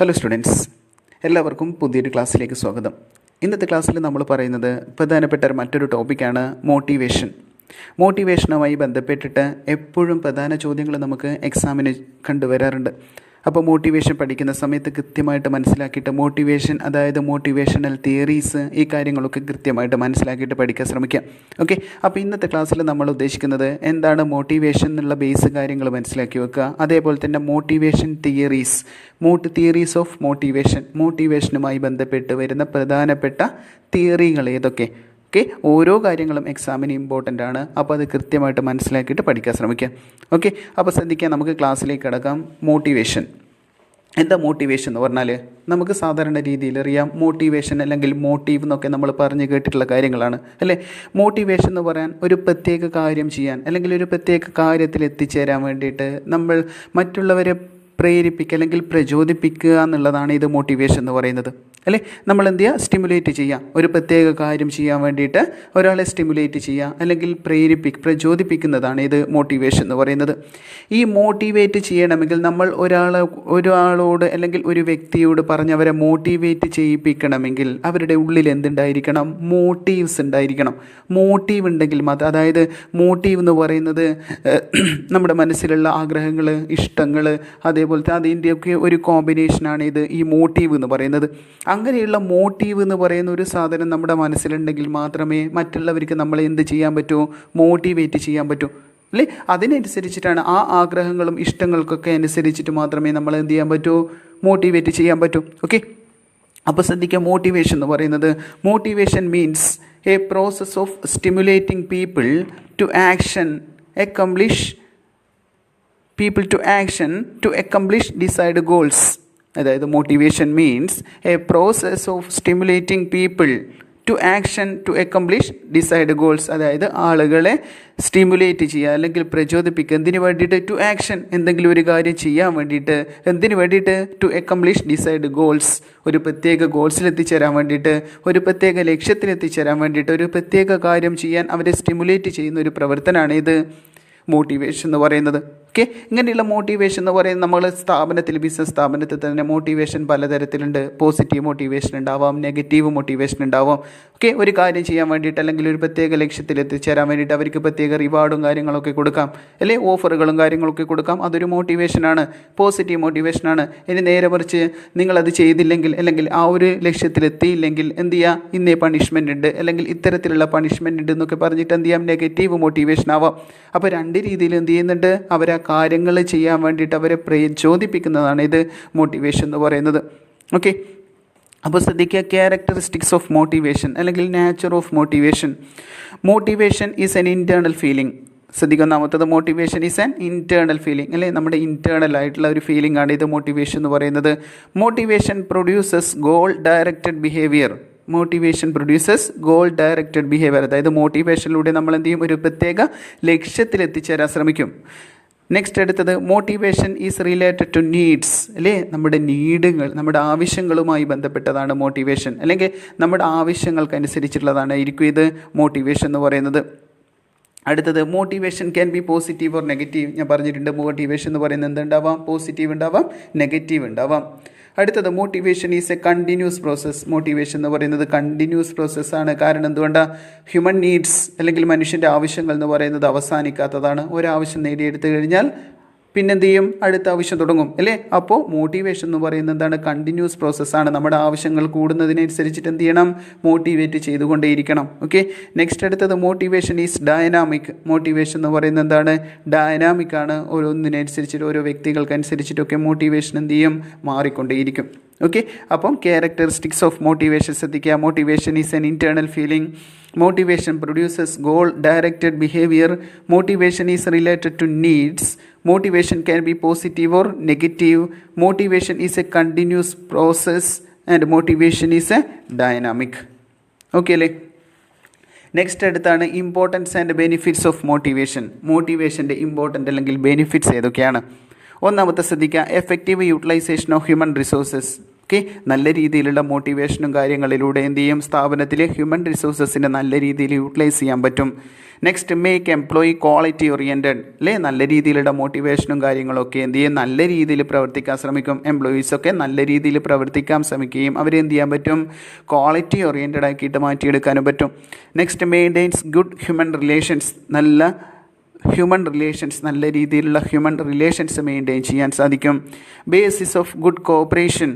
Hello students, എല്ലാവർക്കും പുതിയൊരു ക്ലാസ്സിലേക്ക് സ്വാഗതം. ഇന്നത്തെ ക്ലാസ്സിൽ നമ്മൾ പറയുന്നത് പ്രധാനപ്പെട്ട മറ്റൊരു ടോപ്പിക്കാണ് മോട്ടിവേഷനുമായി ബന്ധപ്പെട്ടിട്ട് എപ്പോഴും പ്രധാന ചോദ്യങ്ങൾ നമുക്ക് എക്സാമിന് കണ്ടുവരാറുണ്ട്. അപ്പോൾ മോട്ടിവേഷൻ പഠിക്കുന്ന സമയത്ത് കൃത്യമായിട്ട് മനസ്സിലാക്കിയിട്ട് മോട്ടിവേഷൻ, അതായത് മോട്ടിവേഷണൽ തിയറീസ്, ഈ കാര്യങ്ങളൊക്കെ കൃത്യമായിട്ട് മനസ്സിലാക്കിയിട്ട് പഠിക്കാൻ ശ്രമിക്കാം. ഓക്കെ, അപ്പോൾ ഇന്നത്തെ ക്ലാസ്സിൽ നമ്മൾ ഉദ്ദേശിക്കുന്നത് എന്താണ് മോട്ടിവേഷൻ എന്നുള്ള ബേസ് കാര്യങ്ങൾ മനസ്സിലാക്കി വെക്കുക. അതേപോലെ തന്നെ മോട്ടിവേഷൻ തിയറീസ് ഓഫ് മോട്ടിവേഷനുമായി ബന്ധപ്പെട്ട് വരുന്ന പ്രധാനപ്പെട്ട തിയറികൾ ഏതൊക്കെ. ഓക്കെ, ഓരോ കാര്യങ്ങളും എക്സാമിന് ഇമ്പോർട്ടൻ്റ് ആണ്. അപ്പോൾ അത് കൃത്യമായിട്ട് മനസ്സിലാക്കിയിട്ട് പഠിക്കാൻ ശ്രമിക്കാം. ഓക്കെ, അപ്പോൾ ശ്രദ്ധിക്കാം, നമുക്ക് ക്ലാസ്സിലേക്ക് കിടക്കാം. എന്താ മോട്ടിവേഷൻ എന്ന് പറഞ്ഞാൽ നമുക്ക് സാധാരണ രീതിയിൽ അറിയാം. മോട്ടിവേഷൻ അല്ലെങ്കിൽ മോട്ടീവ് എന്നൊക്കെ നമ്മൾ പറഞ്ഞു കേട്ടിട്ടുള്ള കാര്യങ്ങളാണ് അല്ലേ. മോട്ടിവേഷൻ എന്ന് പറയാൻ ഒരു പ്രത്യേക കാര്യം ചെയ്യാൻ അല്ലെങ്കിൽ ഒരു പ്രത്യേക കാര്യത്തിൽ എത്തിച്ചേരാൻ വേണ്ടിയിട്ട് നമ്മൾ മറ്റുള്ളവരെ പ്രേരിപ്പിക്കുക അല്ലെങ്കിൽ പ്രചോദിപ്പിക്കുക എന്നുള്ളതാണ് ഇത് മോട്ടിവേഷൻ എന്ന് പറയുന്നത് അല്ലേ. നമ്മൾ എന്ത് ചെയ്യുക, സ്റ്റിമുലേറ്റ് ചെയ്യാം. ഒരു പ്രത്യേക കാര്യം ചെയ്യാൻ വേണ്ടിയിട്ട് ഒരാളെ സ്റ്റിമുലേറ്റ് ചെയ്യുക അല്ലെങ്കിൽ പ്രചോദിപ്പിക്കുന്നതാണ് ഇത് മോട്ടിവേഷൻ എന്ന് പറയുന്നത്. ഈ മോട്ടിവേറ്റ് ചെയ്യണമെങ്കിൽ നമ്മൾ ഒരാളോട് അല്ലെങ്കിൽ ഒരു വ്യക്തിയോട് പറഞ്ഞവരെ മോട്ടിവേറ്റ് ചെയ്യിപ്പിക്കണമെങ്കിൽ അവരുടെ ഉള്ളിൽ എന്തുണ്ടായിരിക്കണം, മോട്ടീവ്സ് ഉണ്ടായിരിക്കണം. മോട്ടീവ് ഉണ്ടെങ്കിൽ മാത്രം, അതായത് മോട്ടീവ് എന്ന് പറയുന്നത് നമ്മുടെ മനസ്സിലുള്ള ആഗ്രഹങ്ങൾ, ഇഷ്ടങ്ങൾ, അതേപോലത്തെ അതിൻ്റെയൊക്കെ ഒരു കോമ്പിനേഷനാണ് ഈ മോട്ടീവ് എന്ന് പറയുന്നത്. അങ്ങനെയുള്ള മോട്ടീവ് എന്ന് പറയുന്ന ഒരു സാധനം നമ്മുടെ മനസ്സിലുണ്ടെങ്കിൽ മാത്രമേ മറ്റുള്ളവർക്ക് നമ്മളെ എന്ത് ചെയ്യാൻ പറ്റൂ, മോട്ടിവേറ്റ് ചെയ്യാൻ പറ്റൂ അല്ലേ. അതിനനുസരിച്ചിട്ടാണ്, ആ ആഗ്രഹങ്ങളും ഇഷ്ടങ്ങൾക്കൊക്കെ അനുസരിച്ചിട്ട് മാത്രമേ നമ്മൾ എന്ത് ചെയ്യാൻ പറ്റൂ, മോട്ടിവേറ്റ് ചെയ്യാൻ പറ്റൂ. ഓക്കെ, അപ്പോൾ ശ്രദ്ധിക്കുക, മോട്ടിവേഷൻ എന്ന് പറയുന്നത്, motivation means a process of stimulating people to accomplish desired goals. അതായത് motivation means a process of stimulating people to accomplish desired goals. അതായത് ആളുകളെ സ്റ്റിമുലേറ്റ് ചെയ്യുക അല്ലെങ്കിൽ പ്രചോദിപ്പിക്കുക. എന്തിനു വേണ്ടിയിട്ട്? ടു ആക്ഷൻ, എന്തെങ്കിലും ഒരു കാര്യം ചെയ്യാൻ വേണ്ടിയിട്ട്. എന്തിനു വേണ്ടിയിട്ട്? To accomplish desired goals. ഒരു പ്രത്യേക ഗോൾസിലെത്തിച്ചേരാൻ വേണ്ടിയിട്ട്, ഒരു പ്രത്യേക ലക്ഷ്യത്തിലെത്തിച്ചേരാൻ വേണ്ടിയിട്ട്, ഒരു പ്രത്യേക കാര്യം ചെയ്യാൻ അവരെ സ്റ്റിമുലേറ്റ് ചെയ്യുന്ന ഒരു പ്രവർത്തനമാണ് ഇത് മോട്ടിവേഷൻ എന്ന് പറയുന്നത്. ഓക്കെ, ഇങ്ങനെയുള്ള മോട്ടിവേഷൻ എന്ന് പറയുന്നത് ബിസിനസ് സ്ഥാപനത്തിൽ തന്നെ മോട്ടിവേഷൻ പലതരത്തിലുണ്ട്. പോസിറ്റീവ് മോട്ടിവേഷൻ ഉണ്ടാവാം, നെഗറ്റീവ് മോട്ടിവേഷൻ ഉണ്ടാവാം. ഓക്കെ, ഒരു കാര്യം ചെയ്യാൻ വേണ്ടിയിട്ട് അല്ലെങ്കിൽ ഒരു പ്രത്യേക ലക്ഷ്യത്തിൽ എത്തിച്ചേരാൻ വേണ്ടിയിട്ട് അവർക്ക് പ്രത്യേക റിവാർഡും കാര്യങ്ങളൊക്കെ കൊടുക്കാം അല്ലെ, ഓഫറുകളും കാര്യങ്ങളൊക്കെ കൊടുക്കാം. അതൊരു മോട്ടിവേഷനാണ്, പോസിറ്റീവ് മോട്ടിവേഷനാണ്. ഇനി നേരെ മറിച്ച് നിങ്ങളത് ചെയ്തില്ലെങ്കിൽ അല്ലെങ്കിൽ ആ ഒരു ലക്ഷ്യത്തിലെത്തിയില്ലെങ്കിൽ എന്ത് ചെയ്യുക, ഇന്നേ പണിഷ്മെൻ്റ് ഉണ്ട് അല്ലെങ്കിൽ ഇത്തരത്തിലുള്ള പണിഷ്മെൻ്റ് ഉണ്ട് എന്നൊക്കെ പറഞ്ഞിട്ട് എന്ത് ചെയ്യാം, നെഗറ്റീവ് മോട്ടിവേഷൻ ആവാം. അപ്പോൾ രണ്ട് രീതിയിൽ എന്ത് ചെയ്യുന്നുണ്ട്, അവരെ കാര്യങ്ങൾ ചെയ്യാൻ വേണ്ടിയിട്ട് അവരെ പ്രചോദിപ്പിക്കുന്നതാണ് ഇത് മോട്ടിവേഷൻ എന്ന് പറയുന്നത്. ഓക്കെ, അപ്പോൾ ശ്രദ്ധിക്കുക, ക്യാരക്ടറിസ്റ്റിക്സ് ഓഫ് മോട്ടിവേഷൻ അല്ലെങ്കിൽ nature of motivation is N internal feeling. ശ്രദ്ധിക്കുക, ഒന്നാമത്തത് motivation is an internal feeling അല്ലേ, നമ്മുടെ ഇൻറ്റേർണൽ ആയിട്ടുള്ള ഒരു ഫീലിംഗ് ആണ് ഇത് മോട്ടിവേഷൻ എന്ന് പറയുന്നത്. Motivation produces goal directed behaviour. അതായത് മോട്ടിവേഷനിലൂടെ നമ്മൾ എന്ത് ചെയ്യും, ഒരു പ്രത്യേക ലക്ഷ്യത്തിലെത്തിച്ചേരാൻ ശ്രമിക്കും. നെക്സ്റ്റ് അടുത്തത്, motivation is related to needs അല്ലേ, നമ്മുടെ ആവശ്യങ്ങളുമായി ബന്ധപ്പെട്ടതാണ് മോട്ടിവേഷൻ, അല്ലെങ്കിൽ നമ്മുടെ ആവശ്യങ്ങൾക്കനുസരിച്ചുള്ളതായിരിക്കും ഇത് മോട്ടിവേഷൻ എന്ന് പറയുന്നത്. അടുത്തത്, motivation can be positive or negative. ഞാൻ പറഞ്ഞിട്ടുണ്ട്, മോട്ടിവേഷൻ എന്ന് പറയുന്നത് എന്തുണ്ടാവാം, പോസിറ്റീവ് ഉണ്ടാവാം, നെഗറ്റീവ് ഉണ്ടാവാം. അടുത്തത്, motivation is A continuous process. Motivation എന്ന് പറയുന്നത് കണ്ടിന്യൂസ് പ്രോസസ്സാണ്. കാരണം എന്തുകൊണ്ടാണ്, ഹ്യൂമൻ നീഡ്സ് അല്ലെങ്കിൽ മനുഷ്യൻ്റെ ആവശ്യങ്ങൾ എന്ന് പറയുന്നത് അവസാനിക്കാത്തതാണ്. ഒരാവശ്യം നേടിയെടുത്തു കഴിഞ്ഞാൽ പിന്നെന്ത് ചെയ്യും, അടുത്ത ആവശ്യം തുടങ്ങും അല്ലേ. അപ്പോൾ മോട്ടിവേഷൻ എന്ന് പറയുന്നത് എന്താണ്, കണ്ടിന്യൂസ് പ്രോസസ്സാണ്. നമ്മുടെ ആവശ്യങ്ങൾ കൂടുന്നതിനനുസരിച്ചിട്ട് എന്ത് ചെയ്യണം, മോട്ടിവേറ്റ് ചെയ്തുകൊണ്ടേയിരിക്കണം. ഓക്കെ, നെക്സ്റ്റ് അടുത്തത്, മോട്ടിവേഷൻ ഈസ് ഡയനാമിക്. മോട്ടിവേഷൻ എന്ന് പറയുന്നത് എന്താണ്, ഡയനാമിക് ആണ്. ഓരോന്നിനനുസരിച്ചിട്ട് ഓരോ വ്യക്തികൾക്കനുസരിച്ചിട്ടൊക്കെ മോട്ടിവേഷൻ എന്ത് ചെയ്യും, മാറിക്കൊണ്ടേയിരിക്കും. ഓക്കെ, അപ്പം ക്യാരക്ടറിസ്റ്റിക്സ് ഓഫ് മോട്ടിവേഷൻ ശ്രദ്ധിക്കുക. Motivation is N internal feeling. Motivation produces goal-directed behavior. Motivation is related to needs. Motivation can be positive or negative. Motivation is a continuous process and motivation is a dynamic. Okay അല്ലേ. Next അടുത്താണ് importance and benefits of motivation. മോട്ടിവേഷൻ്റെ important അല്ലെങ്കിൽ benefits ഏതൊക്കെയാണ്? ഒന്നാമത്തെ ശ്രദ്ധിക്കുക, effective utilisation of human resources. Okay, നല്ല രീതിയിലുള്ള മോട്ടിവേഷനും കാര്യങ്ങളിലൂടെ എന്ത് ചെയ്യും, സ്ഥാപനത്തിലെ ഹ്യൂമൻ റിസോഴ്സസിനെ നല്ല രീതിയിൽ യൂട്ടിലൈസ് ചെയ്യാൻ പറ്റും. Next, make employee quality oriented, അല്ലേ? നല്ല രീതിയിലുള്ള മോട്ടിവേഷനും കാര്യങ്ങളൊക്കെ എന്ത് ചെയ്യും, നല്ല രീതിയിൽ പ്രവർത്തിക്കാൻ ശ്രമിക്കും. എംപ്ലോയീസൊക്കെ നല്ല രീതിയിൽ പ്രവർത്തിക്കാൻ ശ്രമിക്കുകയും അവരെന്ത് ചെയ്യാൻ പറ്റും, ക്വാളിറ്റി ഓറിയൻറ്റഡ് ആക്കിയിട്ട് മാറ്റിയെടുക്കാനും പറ്റും. Next, maintains good human relations, നല്ല രീതിയിലുള്ള ഹ്യൂമൻ റിലേഷൻസ് മെയിൻറ്റെയിൻ ചെയ്യാൻ സാധിക്കും. ബേസിസ് ഓഫ് ഗുഡ് കോപ്പറേഷൻ,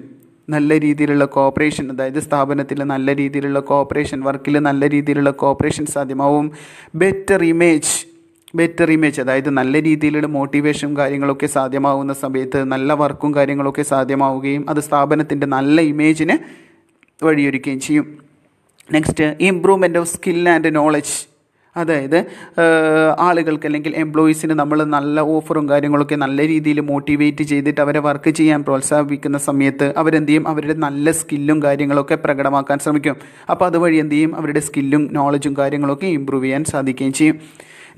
നല്ല രീതിയിലുള്ള കോപ്പറേഷൻ, അതായത് സ്ഥാപനത്തിൽ നല്ല രീതിയിലുള്ള കോപ്പറേഷൻ, വർക്കിൽ നല്ല രീതിയിലുള്ള കോപ്പറേഷൻ സാധ്യമാവും. ബെറ്റർ ഇമേജ്, അതായത് നല്ല രീതിയിലുള്ള മോട്ടിവേഷനും കാര്യങ്ങളൊക്കെ സാധ്യമാവുന്ന സമയത്ത് നല്ല വർക്കും കാര്യങ്ങളൊക്കെ സാധ്യമാവുകയും അത് സ്ഥാപനത്തിൻ്റെ നല്ല ഇമേജിന് വഴിയൊരുക്കുകയും ചെയ്യും. Next, improvement of skill and knowledge, അതായത് ആളുകൾക്ക് അല്ലെങ്കിൽ എംപ്ലോയീസിന് നമ്മൾ നല്ല ഓഫറും കാര്യങ്ങളൊക്കെ നല്ല രീതിയിൽ മോട്ടിവേറ്റ് ചെയ്തിട്ട് അവരെ വർക്ക് ചെയ്യാൻ പ്രോത്സാഹിപ്പിക്കുന്ന സമയത്ത് അവരെന്ത് ചെയ്യും, അവരുടെ നല്ല സ്കില്ലും കാര്യങ്ങളൊക്കെ പ്രകടമാക്കാൻ ശ്രമിക്കും. അപ്പോൾ അതുവഴി എന്ത് ചെയ്യും, അവരുടെ സ്കില്ലും നോളജും കാര്യങ്ങളൊക്കെ ഇമ്പ്രൂവ് ചെയ്യാൻ സാധിക്കുകയും ചെയ്യും.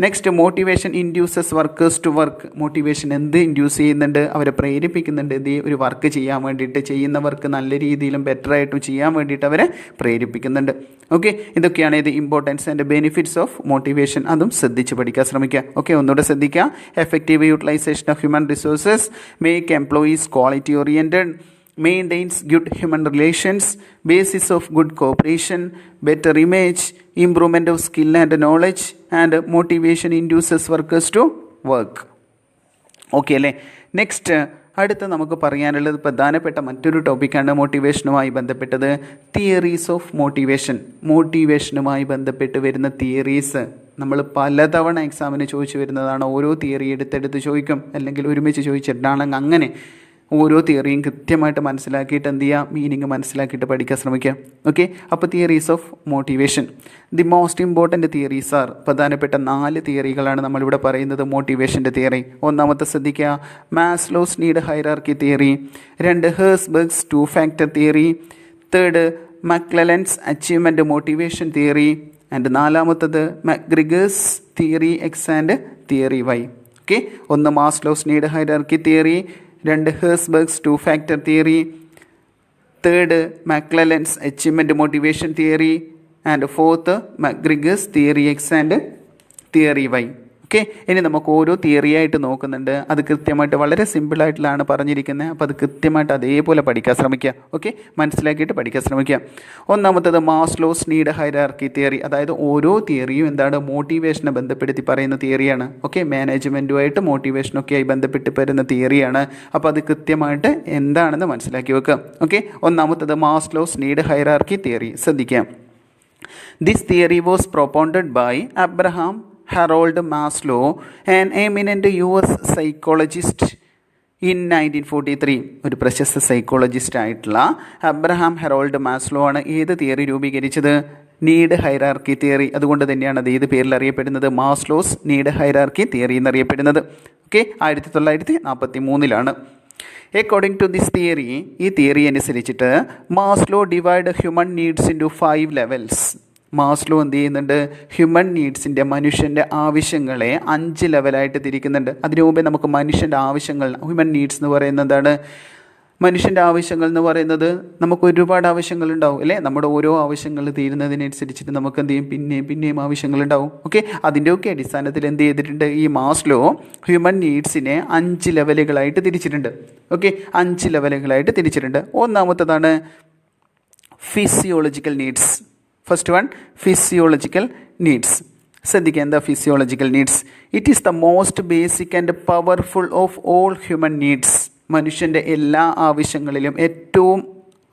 Next, motivation induces workers to work, motivation എന്ത് ഇൻഡ്യൂസ് ചെയ്യുന്നുണ്ട്, അവരെ പ്രേരിപ്പിക്കുന്നുണ്ട് എന്ത് ഒരു വർക്ക് ചെയ്യാൻ വേണ്ടിയിട്ട്, ചെയ്യുന്ന വർക്ക് നല്ല രീതിയിലും ബെറ്ററായിട്ടും ചെയ്യാൻ വേണ്ടിയിട്ട് അവരെ പ്രേരിപ്പിക്കുന്നുണ്ട്. ഓക്കെ, ഇതൊക്കെയാണ് ഇത് importance and benefits of motivation. അതും ശ്രദ്ധിച്ച് പഠിക്കാൻ ശ്രമിക്കുക. ഓക്കെ, ഒന്നുകൂടെ ശ്രദ്ധിക്കുക. Effective utilisation of human resources, make employees quality oriented, maintains good human relations, basis of good cooperation, better image, improvement of skill and knowledge, and motivation induces workers to work. Okay അല്ലേ? Next, അടുത്ത് നമുക്ക് പറയാനുള്ളത് പ്രധാനപ്പെട്ട മറ്റൊരു ടോപ്പിക്കാണ് മോട്ടിവേഷനുമായി ബന്ധപ്പെട്ടത്. Theories of മോട്ടിവേഷനുമായി ബന്ധപ്പെട്ട് വരുന്ന തിയറീസ് നമ്മൾ പലതവണ എക്സാമിന് ചോദിച്ചു വരുന്നതാണ്. ഓരോ തിയറി എടുത്തെടുത്ത് ചോദിക്കും, അല്ലെങ്കിൽ ഒരുമിച്ച് ചോദിച്ചിട്ടാണെങ്കിൽ അങ്ങനെ ഓരോ തിയറിയും കൃത്യമായിട്ട് മനസ്സിലാക്കിയിട്ട് എന്ത് ചെയ്യുക, മീനിങ് മനസ്സിലാക്കിയിട്ട് പഠിക്കാൻ ശ്രമിക്കുക. ഓക്കെ, അപ്പോൾ theories of motivation, the most important theories are, പ്രധാനപ്പെട്ട 4 തിയറികളാണ് നമ്മളിവിടെ പറയുന്നത് മോട്ടിവേഷൻ്റെ തിയറി. ഒന്നാമത്തെ ശ്രദ്ധിക്കുക, Maslow's need hierarchy theory. 2, Herzberg's 2 factor theory. 3, McClelland's achievement motivation theory. And 4ാമത്തത് McGregor's theory X and theory Y. Okay, 1 Maslow's need hierarchy theory, 2 Herzberg's 2 factor theory, 3 McClelland's achievement motivation theory, and 4th McGregor's theory X and theory Y. Okay, ഇനി നമുക്ക് ഓരോ തിയറിയായിട്ട് നോക്കുന്നുണ്ട്. അത് കൃത്യമായിട്ട് വളരെ സിമ്പിളായിട്ടാണ് പറഞ്ഞിരിക്കുന്നത്. അപ്പോൾ അത് കൃത്യമായിട്ട് അതേപോലെ പഠിക്കാൻ ശ്രമിക്കുക. ഓക്കെ, മനസ്സിലാക്കിയിട്ട് പഠിക്കാൻ ശ്രമിക്കുക. ഒന്നാമത്തത് മാസ്ലോസ് നീഡ് ഹൈറാർക്കി തിയറി, അതായത് ഓരോ തിയറിയും എന്താണ്, മോട്ടിവേഷനെ ബന്ധപ്പെടുത്തി പറയുന്ന തിയറിയാണ്. ഓക്കെ, മാനേജ്മെൻറ്റുമായിട്ട് മോട്ടിവേഷനൊക്കെ ആയി ബന്ധപ്പെട്ട് വരുന്ന തിയറിയാണ്. അപ്പോൾ അത് കൃത്യമായിട്ട് എന്താണെന്ന് മനസ്സിലാക്കി വെക്കുക. ഓക്കെ, ഒന്നാമത്തത് മാസ്ലോസ് നീഡ് ഹൈറാർക്കി തിയറി. ശ്രദ്ധിക്കാം. This theory was propounded by Abraham Harold Maslow, an eminent US psychologist in 1943. ഒരു പ്രശസ്ത സൈക്കോളജിസ്റ്റ് ആയിട്ടുള്ള അബ്രഹാം ഹെറോൾഡ് മാസ്ലോ ആണ് ഏത് തിയറി രൂപീകരിച്ചത്, നീഡ് ഹൈറാർക്കി തിയറി. അതുകൊണ്ട് തന്നെയാണ് അത് ഏത് പേരിൽ അറിയപ്പെടുന്നത്, മാസ്ലോസ് നീഡ് ഹൈറാർക്കി തിയറി എന്നറിയപ്പെടുന്നത്. Okay, 1943 according to this theory, ഈ തിയറി അനുസരിച്ചിട്ട് Maslow divide human needs into 5 levels. Maslow എന്ത് ചെയ്യുന്നുണ്ട്, ഹ്യൂമൻ നീഡ്സിൻ്റെ, മനുഷ്യൻ്റെ ആവശ്യങ്ങളെ 5 ലെവലായിട്ട് തിരിക്കുന്നുണ്ട്. അതിനു മുമ്പേ നമുക്ക് മനുഷ്യൻ്റെ ആവശ്യങ്ങൾ, ഹ്യൂമൻ നീഡ്സ് എന്ന് പറയുന്നത് എന്താണ്, മനുഷ്യൻ്റെ ആവശ്യങ്ങൾ എന്ന് പറയുന്നത് നമുക്ക് ഒരുപാട് ആവശ്യങ്ങളുണ്ടാവും അല്ലേ. നമ്മുടെ ഓരോ ആവശ്യങ്ങൾ തീരുന്നതിനനുസരിച്ചിട്ട് നമുക്ക് എന്ത് ചെയ്യും, പിന്നെയും ആവശ്യങ്ങളുണ്ടാവും. ഓക്കെ, അതിൻ്റെയൊക്കെ അടിസ്ഥാനത്തിൽ എന്ത് ചെയ്തിട്ടുണ്ട്, ഈ മാസ്ലോ ഹ്യൂമൻ നീഡ്സിനെ 5 ലെവലുകളായിട്ട് തിരിച്ചിട്ടുണ്ട്. ഓക്കെ, 5 ലെവലുകളായിട്ട് തിരിച്ചിട്ടുണ്ട്. ഒന്നാമത്തതാണ് physiological needs. First one, physiological needs. ശ്രദ്ധിക്കുക, എന്താ physiological needs? It is the most basic and powerful of all human needs. മനുഷ്യൻ്റെ എല്ലാ ആവശ്യങ്ങളിലും ഏറ്റവും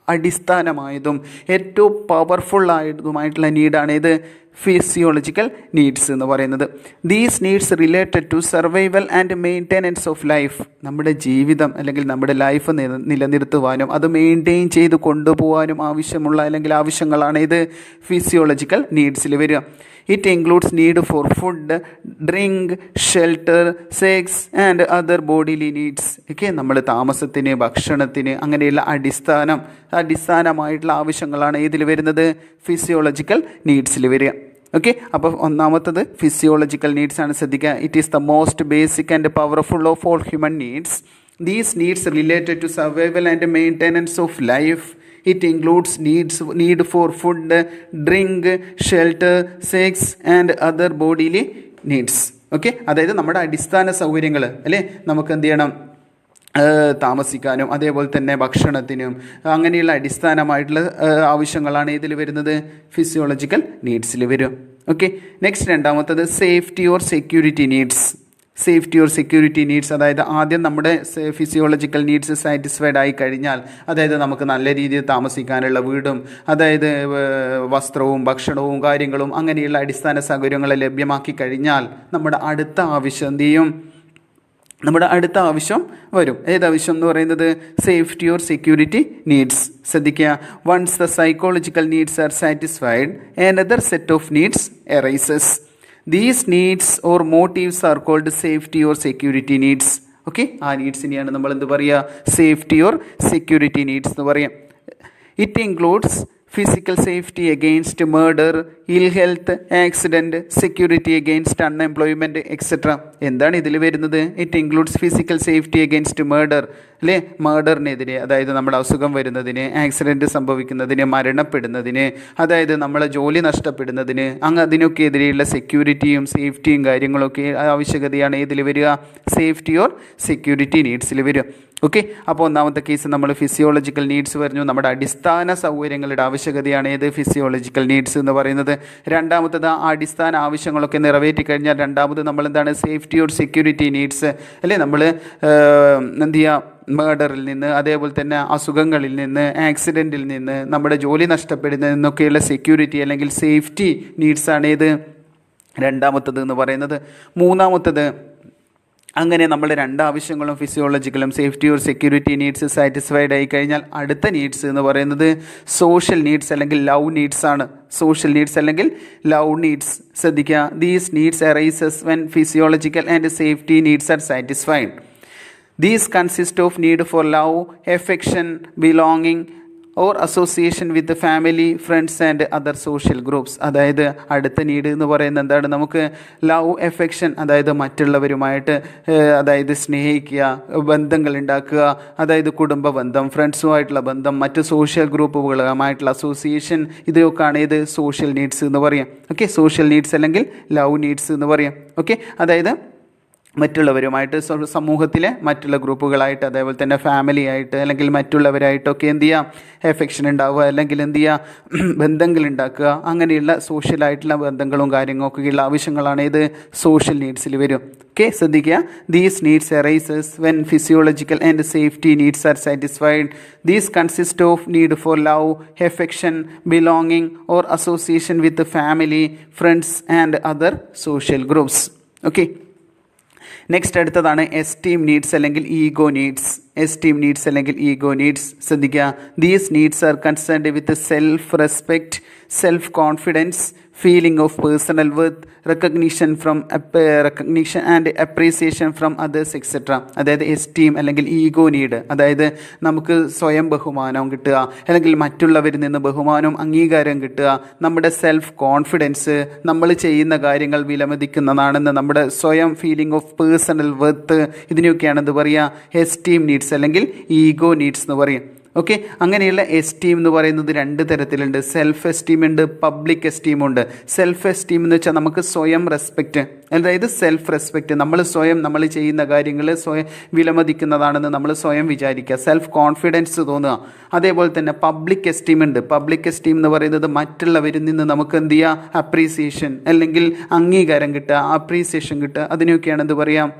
അടിസ്ഥാനമായതും ഏറ്റവും പവർഫുൾ ആയതുമായിട്ടുള്ള നീഡാണ് ഇത് ഫിസിയോളജിക്കൽ നീഡ്സ് എന്ന് പറയുന്നത്. These needs related to survival and maintenance of life. നമ്മുടെ ജീവിതം അല്ലെങ്കിൽ നമ്മുടെ ലൈഫ് നിലനിർത്തുവാനും അത് മെയിൻറ്റെയിൻ ചെയ്ത് കൊണ്ടുപോകാനും ആവശ്യമുള്ള അല്ലെങ്കിൽ ആവശ്യങ്ങളാണ് ഇത് ഫിസിയോളജിക്കൽ നീഡ്സിൽ വരിക. It includes need for food, drink, shelter, sex and other bodily needs. Okay, നമ്മൾ താമസത്തിന്, ഭക്ഷണത്തിന്, അങ്ങനെയുള്ള അടിസ്ഥാനമായിട്ടുള്ള ആവശ്യങ്ങളാണ് ഇതിൽ വരുന്നത്, ഫിസിയോളജിക്കൽ നീഡ്സിൽ വരിക. ഓക്കെ, അപ്പോൾ ഒന്നാമത്തത് ഫിസിയോളജിക്കൽ നീഡ്സ് ആണ്. ശ്രദ്ധിക്കുക, it is the most basic and powerful of all human needs. These needs related to survival and maintenance of life. It includes need for food, drink, shelter, sex and other bodily needs. Okay, അതായത് നമ്മുടെ അടിസ്ഥാന സൗകര്യങ്ങൾ അല്ലേ, നമുക്ക് എന്ത് ചെയ്യണം, താമസിക്കാനും അതേപോലെ തന്നെ ഭക്ഷണത്തിനും അങ്ങനെയുള്ള അടിസ്ഥാനമായിട്ടുള്ള ആവശ്യങ്ങളാണ് ഇതിൽ വരുന്നത്, ഫിസിയോളജിക്കൽ നീഡ്സിൽ വരും. ഓക്കെ, നെക്സ്റ്റ് രണ്ടാമത്തത് safety or security needs. Safety or security needs, അതായത് ആദ്യം നമ്മുടെ ഫിസിയോളജിക്കൽ നീഡ്സ് സാറ്റിസ്ഫൈഡ് ആയി കഴിഞ്ഞാൽ, അതായത് നമുക്ക് നല്ല രീതിയിൽ താമസിക്കാനുള്ള വീടും അതായത് വസ്ത്രവും ഭക്ഷണവും കാര്യങ്ങളും അങ്ങനെയുള്ള അടിസ്ഥാന സൗകര്യങ്ങൾ ലഭ്യമാക്കി കഴിഞ്ഞാൽ നമ്മുടെ അടുത്ത ആവശ്യം എന്ത് ചെയ്യും, നമ്മുടെ അടുത്ത ആവശ്യം വരും. ഏതാവശ്യം എന്ന് പറയുന്നത് സേഫ്റ്റി ഓർ സെക്യൂരിറ്റി നീഡ്സ്. ശ്രദ്ധിക്കുക, once the psychological needs are satisfied another set of needs arises. These needs or motives are called safety or security needs. Okay, ആ നീഡ്സിനെയാണ് നമ്മൾ എന്ത് പറയുക, സേഫ്റ്റി ഓർ സെക്യൂരിറ്റി നീഡ്സ് എന്ന് പറയാം. It includes physical safety against murder, ill health, accident, security against unemployment, etc. എന്താണ് ഇതിൽ വരുന്നത്? It includes physical safety against murder അല്ലേ, മർഡറിനെതിരെ, അതായത് നമ്മുടെ അസുഖം വരുന്നതിന്, ആക്സിഡൻറ്റ് സംഭവിക്കുന്നതിന്, മരണപ്പെടുന്നതിന്, അതായത് നമ്മളെ ജോലി നഷ്ടപ്പെടുന്നതിന്, അതിനൊക്കെ എതിരെയുള്ള സെക്യൂരിറ്റിയും സേഫ്റ്റിയും കാര്യങ്ങളൊക്കെ ആവശ്യകതയാണ് ഇതിൽ വരിക, സേഫ്റ്റി ഓർ സെക്യൂരിറ്റി നീഡ്സിൽ വരും. ഓക്കെ, അപ്പോൾ ഒന്നാമത്തെ കേസ് നമ്മൾ ഫിസിയോളജിക്കൽ നീഡ്സ് പറഞ്ഞു, നമ്മുടെ അടിസ്ഥാന സൗകര്യങ്ങളുടെ ആവശ്യകതയാണ് ഏത്, ഫിസിയോളജിക്കൽ നീഡ്സ് എന്ന് പറയുന്നത്. രണ്ടാമത്തത് ആ അടിസ്ഥാന ആവശ്യങ്ങളൊക്കെ നിറവേറ്റി കഴിഞ്ഞാൽ രണ്ടാമത് നമ്മൾ എന്താണ്, സേഫ്റ്റി ഓർ സെക്യൂരിറ്റി നീഡ്സ് അല്ലേ, നമ്മൾ എന്ത് ചെയ്യുക, മർഡറിൽ നിന്ന് അതേപോലെ തന്നെ അസുഖങ്ങളിൽ നിന്ന്, ആക്സിഡൻറ്റിൽ നിന്ന്, നമ്മുടെ ജോലി നഷ്ടപ്പെടുന്നതിൽ നിന്നൊക്കെയുള്ള സെക്യൂരിറ്റി അല്ലെങ്കിൽ സേഫ്റ്റി നീഡ്സാണ് ഏത്, രണ്ടാമത്തത് എന്ന് പറയുന്നത്. മൂന്നാമത്തത്, അങ്ങനെ നമ്മുടെ രണ്ടാവശ്യങ്ങളും ഫിസിയോളജിക്കലും safety or security needs satisfied ആയി കഴിഞ്ഞാൽ അടുത്ത നീഡ്സ് എന്ന് പറയുന്നത് സോഷ്യൽ നീഡ്സ് അല്ലെങ്കിൽ ലവ് നീഡ്സ് ആണ്. സോഷ്യൽ നീഡ്സ് അല്ലെങ്കിൽ ലവ് നീഡ്സ്. ശ്രദ്ധിക്കുക, these needs arises when physiological and safety needs are satisfied. These consist of need for love, affection, belonging or association with the family, friends and other social groups. അതായത് അടുത്ത need എന്ന് പറയുന്നത് എന്താണ്, നമുക്ക് love, affection, അതായത് മറ്റുള്ളവരുമായിട്ട് അതായത് സ്നേഹിക്കുക, ബന്ധങ്ങൾ ഉണ്ടാക്കുക, അതായത് കുടുംബ ബന്ധം, ഫ്രണ്ട്സുമായിട്ടുള്ള ബന്ധം, മറ്റ് സോഷ്യൽ ഗ്രൂപ്പുകളുമായിട്ടുള്ള അസോസിയേഷൻ, ഇതൊക്കെയാണ് ഇത് സോഷ്യൽ നീഡ്സ് എന്ന് പറയാം. ഓക്കെ, സോഷ്യൽ നീഡ്സ് അല്ലെങ്കിൽ ലവ് നീഡ്സ് എന്ന് പറയാം. ഓക്കെ, അതായത് മറ്റുള്ളവരുമായിട്ട്, സമൂഹത്തിലെ മറ്റുള്ള ഗ്രൂപ്പുകളായിട്ട്, അതേപോലെ തന്നെ ഫാമിലി ആയിട്ട് അല്ലെങ്കിൽ മറ്റുള്ളവരായിട്ടൊക്കെ എന്ത് ചെയ്യുക, എഫെക്ഷൻ ഉണ്ടാവുക, അല്ലെങ്കിൽ എന്ത് ചെയ്യുക, ബന്ധങ്ങൾ ഉണ്ടാക്കുക, അങ്ങനെയുള്ള സോഷ്യലായിട്ടുള്ള ബന്ധങ്ങളും കാര്യങ്ങളൊക്കെയുള്ള ആവശ്യങ്ങളാണ് ഇത് സോഷ്യൽ നീഡ്സിൽ വരും. ഓക്കെ, ശ്രദ്ധിക്കുക, these needs arises when physiological and safety needs are satisfied. These consist of need for love, affection, belonging or association with family, friends and other social groups. Okay, next അടുത്തതാണ് esteem needs അല്ലെങ്കിൽ ego needs. Esteem needs അല്ലെങ്കിൽ ego needs. ശ്രദ്ധിക്കുക, these needs are concerned with self respect, self confidence, feeling of personal worth, recognition and appreciation from others etcetera. അതായത് esteem അല്ലെങ്കിൽ ego need, അതായത് നമുക്ക് സ്വയം ബഹുമാനം കിട്ടുക, അല്ലെങ്കിൽ മറ്റുള്ളവരിൽ നിന്ന് ബഹുമാനവും അംഗീകാരം കിട്ടുക, നമ്മുടെ സെൽഫ് കോൺഫിഡൻസ്, നമ്മൾ ചെയ്യുന്ന കാര്യങ്ങൾ വിലമതിക്കുന്നതാണെന്ന് നമ്മുടെ സ്വയം ഫീലിംഗ് ഓഫ് പേഴ്സണൽ വർത്ത്, ഇതിനെയൊക്കെയാണ് എന്ത് പറയുക, എസ്റ്റീം നീഡ്സ് അല്ലെങ്കിൽ ഈഗോ നീഡ്സ് എന്ന് പറയും. ഓക്കെ, അങ്ങനെയുള്ള എസ്റ്റീം എന്ന് പറയുന്നത് രണ്ട് തരത്തിലുണ്ട്. സെൽഫ് എസ്റ്റീം ഉണ്ട്, പബ്ലിക് എസ്റ്റീം ഉണ്ട്. സെൽഫ് എസ്റ്റീം എന്ന് വെച്ചാൽ നമുക്ക് സ്വയം റെസ്പെക്റ്റ്, അതായത് സെൽഫ് റെസ്പെക്റ്റ്, നമ്മൾ സ്വയം നമ്മൾ ചെയ്യുന്ന കാര്യങ്ങൾ സ്വയം വിലമതിക്കുന്നതാണെന്ന് നമ്മൾ സ്വയം വിചാരിക്കുക, സെൽഫ് കോൺഫിഡൻസ് തോന്നുക. അതേപോലെ തന്നെ പബ്ലിക് എസ്റ്റീം ഉണ്ട്. പബ്ലിക് എസ്റ്റീം എന്ന് പറയുന്നത് മറ്റുള്ളവരിൽ നിന്ന് നമുക്ക് എന്ത് ചെയ്യുക, അപ്രീസിയേഷൻ അല്ലെങ്കിൽ അംഗീകാരം കിട്ടുക, അപ്രീസിയേഷൻ കിട്ടുക, അതിനൊക്കെയാണ് എന്ത് പറയാം,